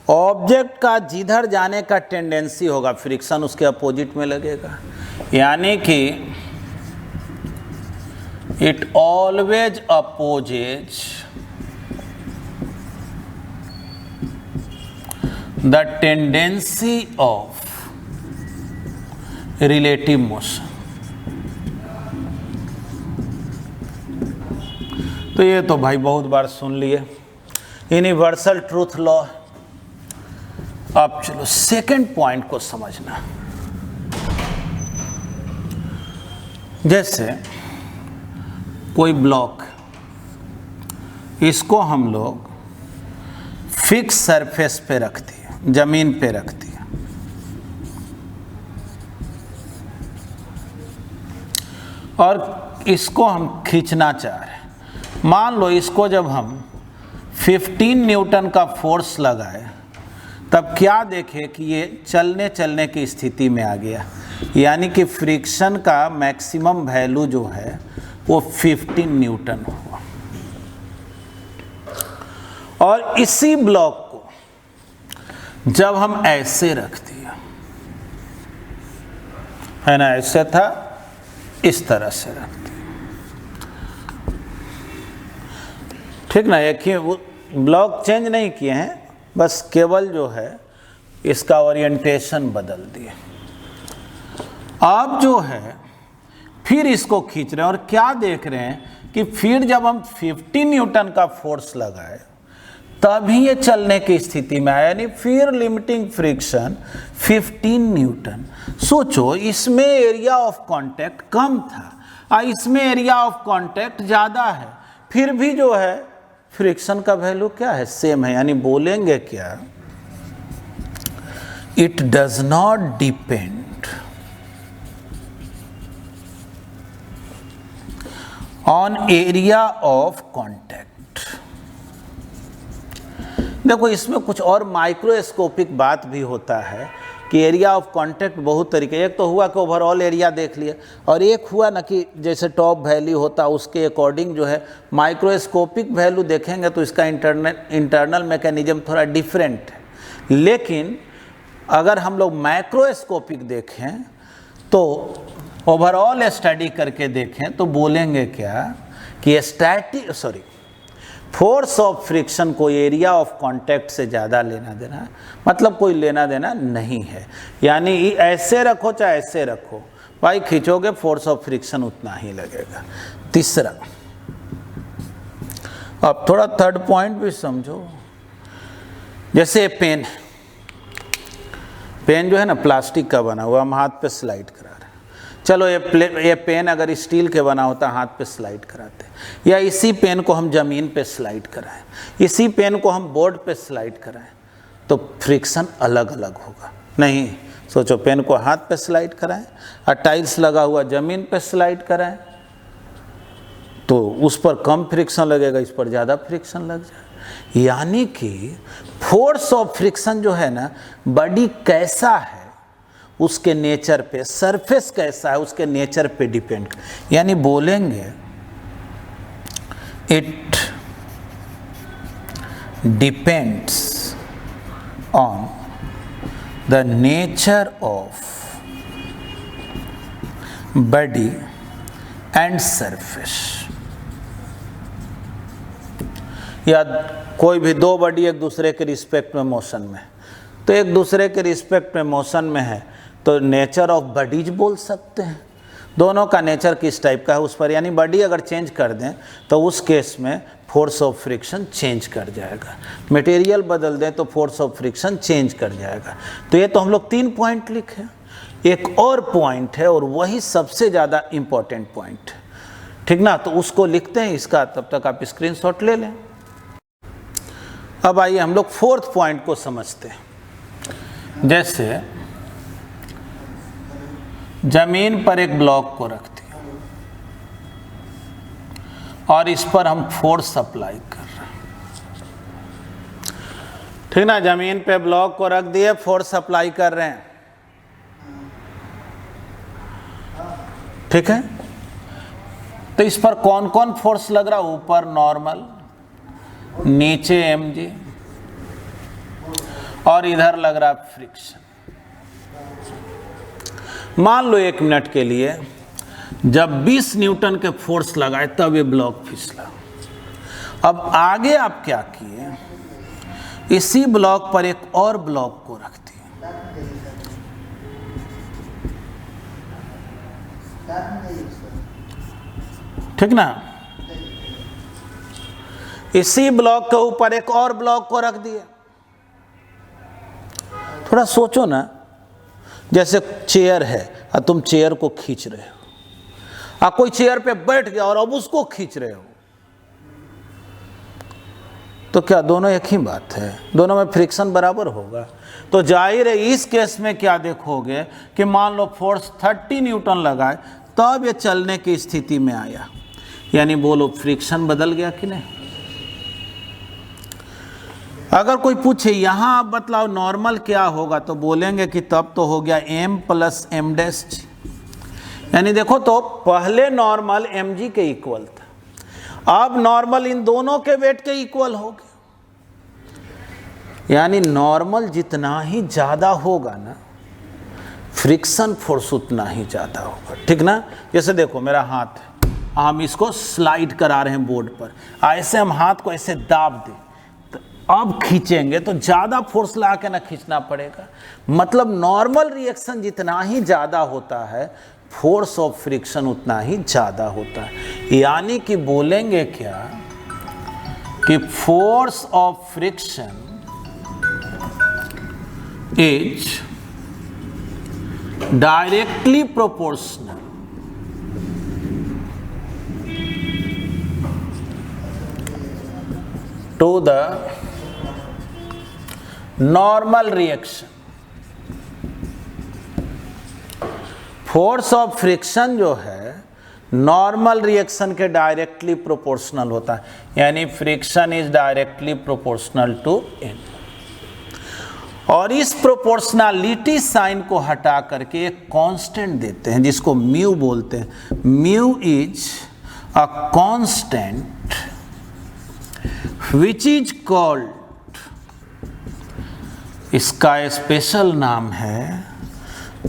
ऑब्जेक्ट का जिधर जाने का टेंडेंसी होगा फ्रिक्शन उसके अपोजिट में लगेगा। यानी कि it always opposes the tendency of relative motion. तो ये तो भाई बहुत बार सुन लिए, यूनिवर्सल ट्रूथ लॉ। अब चलो सेकंड पॉइंट को समझना। जैसे कोई ब्लॉक, इसको हम लोग फिक्स सरफेस पे रख दिए, जमीन पे रख दिया। और इसको हम खींचना चाह रहे हैं। मान लो इसको जब हम 15 न्यूटन का फोर्स लगाए तब क्या देखे कि ये चलने की स्थिति में आ गया, यानी कि फ्रिक्शन का मैक्सिमम वैल्यू जो है वो 15 न्यूटन हुआ। और इसी ब्लॉक को जब हम ऐसे रख दिया, है ना, ऐसे था, इस तरह से रख दिया, ठीक ना। एक ही ब्लॉक चेंज नहीं किए हैं, बस केवल जो है इसका ओरिएंटेशन बदल दिए। अब जो है फिर इसको खींच रहे हैं और क्या देख रहे हैं कि फिर जब हम 15 न्यूटन का फोर्स लगाए तभी ये चलने की स्थिति में आया, यानी फिर लिमिटिंग फ्रिक्शन 15 न्यूटन। सोचो, इसमें एरिया ऑफ कांटेक्ट कम था, इसमें एरिया ऑफ कांटेक्ट ज़्यादा है, फिर भी जो है फ्रिक्शन का वैल्यू क्या है, सेम है। यानी बोलेंगे क्या, it does not depend on area of contact. देखो, इसमें कुछ और माइक्रोस्कोपिक बात भी होता है कि एरिया ऑफ कांटेक्ट बहुत तरीके, एक तो हुआ कि ओवरऑल एरिया देख लिया, और एक हुआ ना कि जैसे टॉप वैल्यू होता है उसके अकॉर्डिंग जो है माइक्रोस्कोपिक वैल्यू देखेंगे तो इसका इंटरनल मैकेनिज्म थोड़ा डिफरेंट है। लेकिन अगर हम लोग मैक्रोस्कोपिक देखें तो ओवरऑल स्टडी करके देखें तो बोलेंगे क्या कि फोर्स ऑफ फ्रिक्शन को एरिया ऑफ कांटेक्ट से ज़्यादा लेना देना, मतलब कोई लेना देना नहीं है। यानी ऐसे रखो चाहे ऐसे रखो, भाई खींचोगे फोर्स ऑफ फ्रिक्शन उतना ही लगेगा। तीसरा, अब थोड़ा थर्ड पॉइंट भी समझो। जैसे पेन जो है ना प्लास्टिक का बना हुआ, हम हाथ पे स्लाइड करा रहे हैं। चलो ये पेन अगर स्टील के बना होता हाथ पे स्लाइड कराते, या इसी पेन को हम ज़मीन पे स्लाइड कराएं, इसी पेन को हम बोर्ड पे स्लाइड कराएं, तो फ्रिक्शन अलग अलग होगा। नहीं, सोचो, पेन को हाथ पे स्लाइड कराएं और टाइल्स लगा हुआ ज़मीन पे स्लाइड कराएं तो उस पर कम फ्रिक्शन लगेगा, इस पर ज़्यादा फ्रिक्शन लग जाए। यानी कि फोर्स ऑफ फ्रिक्शन जो है ना, बॉडी कैसा है उसके नेचर पे, सरफेस कैसा है उसके नेचर पे डिपेंड। यानी बोलेंगे it depends on the nature of body and surface. या कोई भी दो बॉडी एक दूसरे के रिस्पेक्ट में मोशन में, तो एक दूसरे के रिस्पेक्ट में मोशन में है तो नेचर ऑफ बॉडीज बोल सकते हैं। दोनों का नेचर किस टाइप का है उस पर, यानी बॉडी अगर चेंज कर दें तो उस केस में फोर्स ऑफ फ्रिक्शन चेंज कर जाएगा, मटेरियल बदल दें तो फोर्स ऑफ फ्रिक्शन चेंज कर जाएगा। तो ये तो हम लोग 3 पॉइंट लिखे। एक और पॉइंट है और वही सबसे ज़्यादा इम्पॉर्टेंट पॉइंट है, ठीक ना, तो उसको लिखते हैं इसका, तब तक आप स्क्रीनशॉट ले लें। अब आइए हम लोग 4th पॉइंट को समझते हैं। जैसे जमीन पर एक ब्लॉक को रख दिया और इस पर हम फोर्स अप्लाई कर रहे हैं, ठीक ना। जमीन पे ब्लॉक को रख दिए, फोर्स अप्लाई कर रहे हैं, ठीक है। तो इस पर कौन कौन फोर्स लग रहा है, ऊपर नॉर्मल, नीचे mg और इधर लग रहा फ्रिक्शन। मान लो 1 मिनट के लिए जब 20 न्यूटन के फोर्स लगाए तब ये ब्लॉक फिसला। अब आगे आप क्या किए, इसी ब्लॉक पर एक और ब्लॉक को रख दिए, ठीक ना। इसी ब्लॉक के ऊपर एक और ब्लॉक को रख दिए। थोड़ा सोचो ना, जैसे चेयर है और तुम चेयर को खींच रहे हो, कोई चेयर पे बैठ गया और अब उसको खींच रहे हो, तो क्या दोनों एक ही बात है, दोनों में फ्रिक्शन बराबर होगा। तो जाहिर है इस केस में क्या देखोगे कि मान लो फोर्स 30 न्यूटन लगाए तब ये चलने की स्थिति में आया। यानी बोलो फ्रिक्शन बदल गया कि नहीं। अगर कोई पूछे यहाँ आप बतलाओ नॉर्मल क्या होगा, तो बोलेंगे कि तब तो हो गया m प्लस m डैश जी। यानी देखो तो पहले नॉर्मल mg के इक्वल था, अब नॉर्मल इन दोनों के वेट के इक्वल हो गया। यानी नॉर्मल जितना ही ज़्यादा होगा ना, फ्रिक्शन फोर्स उतना ही ज़्यादा होगा, ठीक ना। जैसे देखो मेरा हाथ है, हम इसको स्लाइड करा रहे हैं बोर्ड पर, ऐसे हम हाथ को ऐसे दाब दें तो अब खींचेंगे तो ज़्यादा फोर्स ला के ना खींचना पड़ेगा। मतलब नॉर्मल रिएक्शन जितना ही ज़्यादा होता है, फोर्स ऑफ फ्रिक्शन उतना ही ज़्यादा होता है। यानी कि बोलेंगे क्या कि force of friction is directly proportional to the normal reaction। Force of friction जो है नॉर्मल रिएक्शन के डायरेक्टली प्रोपोर्शनल होता है। यानी friction is directly proportional to n। और इस प्रोपोर्शनलिटी साइन को हटा करके एक कांस्टेंट देते हैं जिसको म्यू बोलते हैं। Mu is a constant which is called, इसका स्पेशल नाम है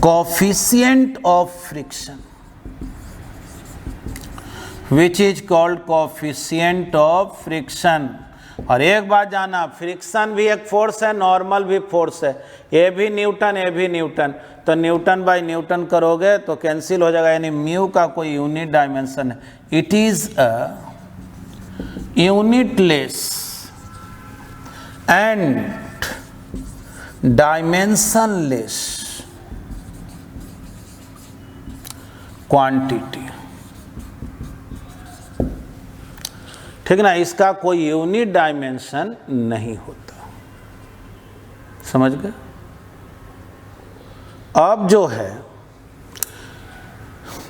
coefficient of friction, which is called coefficient of friction. और एक बात जाना, फ्रिक्शन भी एक फोर्स है, नॉर्मल भी फोर्स है। ये भी न्यूटन, ये भी न्यूटन, तो न्यूटन बाय न्यूटन करोगे तो कैंसिल हो जाएगा। यानी म्यू का कोई यूनिट डायमेंशन है, it is a unitless and dimensionless quantity, ठीक ना। इसका कोई यूनिट डायमेंशन नहीं होता, समझ गए। अब जो है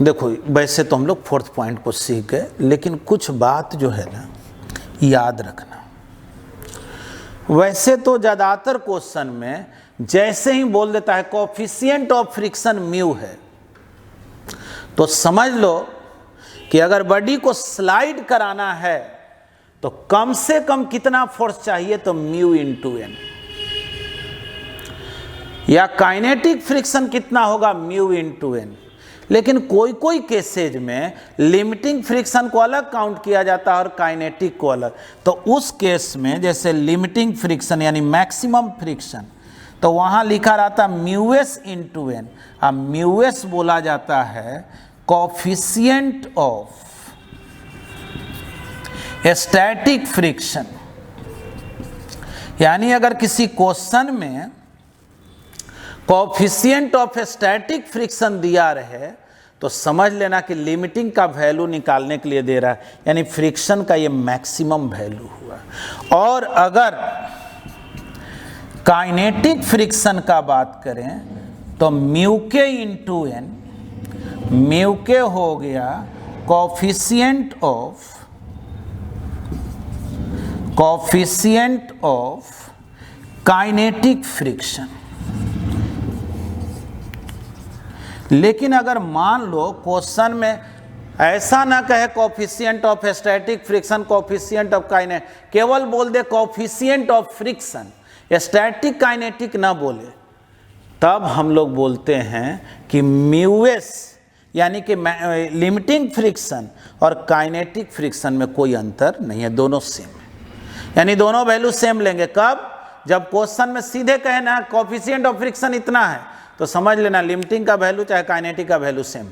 देखो, वैसे तो हम लोग फोर्थ पॉइंट को सीख गए, लेकिन कुछ बात जो है ना याद रखना। वैसे तो ज़्यादातर क्वेश्चन में जैसे ही बोल देता है कोफिशिएंट ऑफ फ्रिक्शन म्यू है, तो समझ लो कि अगर बॉडी को स्लाइड कराना है तो कम से कम कितना फोर्स चाहिए, तो म्यू इंटू एन। या काइनेटिक फ्रिक्शन कितना होगा, म्यू इंटू एन। लेकिन कोई कोई केसेज में लिमिटिंग फ्रिक्शन को अलग काउंट किया जाता है और काइनेटिक को अलग। तो उस केस में जैसे लिमिटिंग फ्रिक्शन यानी मैक्सिमम फ्रिक्शन, तो वहाँ लिखा रहता म्यू एस इंटू एन। अब म्यू एस बोला जाता है कोफिशिएंट ऑफ स्टैटिक फ्रिक्शन। यानी अगर किसी क्वेश्चन में कोफिशिएंट ऑफ स्टैटिक फ्रिक्शन दिया रहे तो समझ लेना कि लिमिटिंग का वैल्यू निकालने के लिए दे रहा है, यानी फ्रिक्शन का ये मैक्सिमम वैल्यू हुआ। और अगर काइनेटिक फ्रिक्शन का बात करें तो म्यू के इंटू एन, म्यू के हो गया कोफिशिएंट ऑफ काइनेटिक फ्रिक्शन। लेकिन अगर मान लो क्वेश्चन में ऐसा ना कहे coefficient of static friction, coefficient of kinetic, केवल बोल दे coefficient of friction, static kinetic ना बोले, तब हम लोग बोलते हैं कि म्यू एस यानी कि लिमिटिंग फ्रिक्शन और काइनेटिक फ्रिक्शन में कोई अंतर नहीं है, दोनों सेम है। यानी दोनों वैल्यू सेम लेंगे। कब? जब क्वेश्चन में सीधे कहे ना कोफिशिएंट ऑफ फ्रिक्शन इतना है, तो समझ लेना लिमिटिंग का वैल्यू चाहे काइनेटिक का वैल्यू सेम।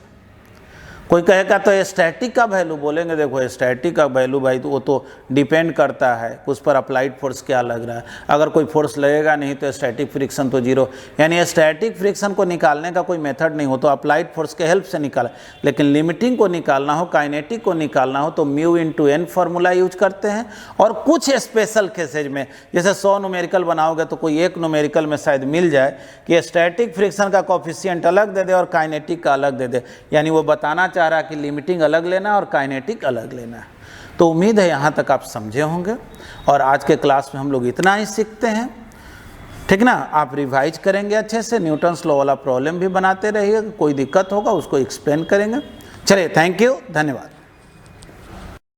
कोई कहेगा तो स्टैटिक का वैल्यू, बोलेंगे देखो स्टैटिक का वैल्यू भाई तो वो तो डिपेंड करता है उस पर अप्लाइड फोर्स क्या लग रहा है। अगर कोई फोर्स लगेगा नहीं तो स्टैटिक फ्रिक्शन तो जीरो। यानी स्टैटिक फ्रिक्शन को निकालने का कोई मेथड नहीं हो तो अप्लाइड फोर्स के हेल्प से निकाला। लेकिन लिमिटिंग को निकालना हो, काइनेटिक को निकालना हो तो mu into N formula use करते हैं। और कुछ स्पेशल केसेज में जैसे 100 न्यूमेरिकल बनाओगे तो कोई एक न्यूमेरिकल में शायद मिल जाए कि स्टैटिक फ्रिक्शन का कोफिशिएंट अलग दे दे और काइनेटिक का अलग दे दे। यानी वो बताना चाह रहा कि लिमिटिंग अलग लेना है और काइनेटिक अलग लेना है। तो उम्मीद है यहाँ तक आप समझे होंगे और आज के क्लास में हम लोग इतना ही सीखते हैं, ठीक ना। आप रिवाइज करेंगे अच्छे से, न्यूटन्स लॉ वाला प्रॉब्लम भी बनाते रहिएगा, कोई दिक्कत होगा उसको एक्सप्लेन करेंगे। चलिए, थैंक यू, धन्यवाद।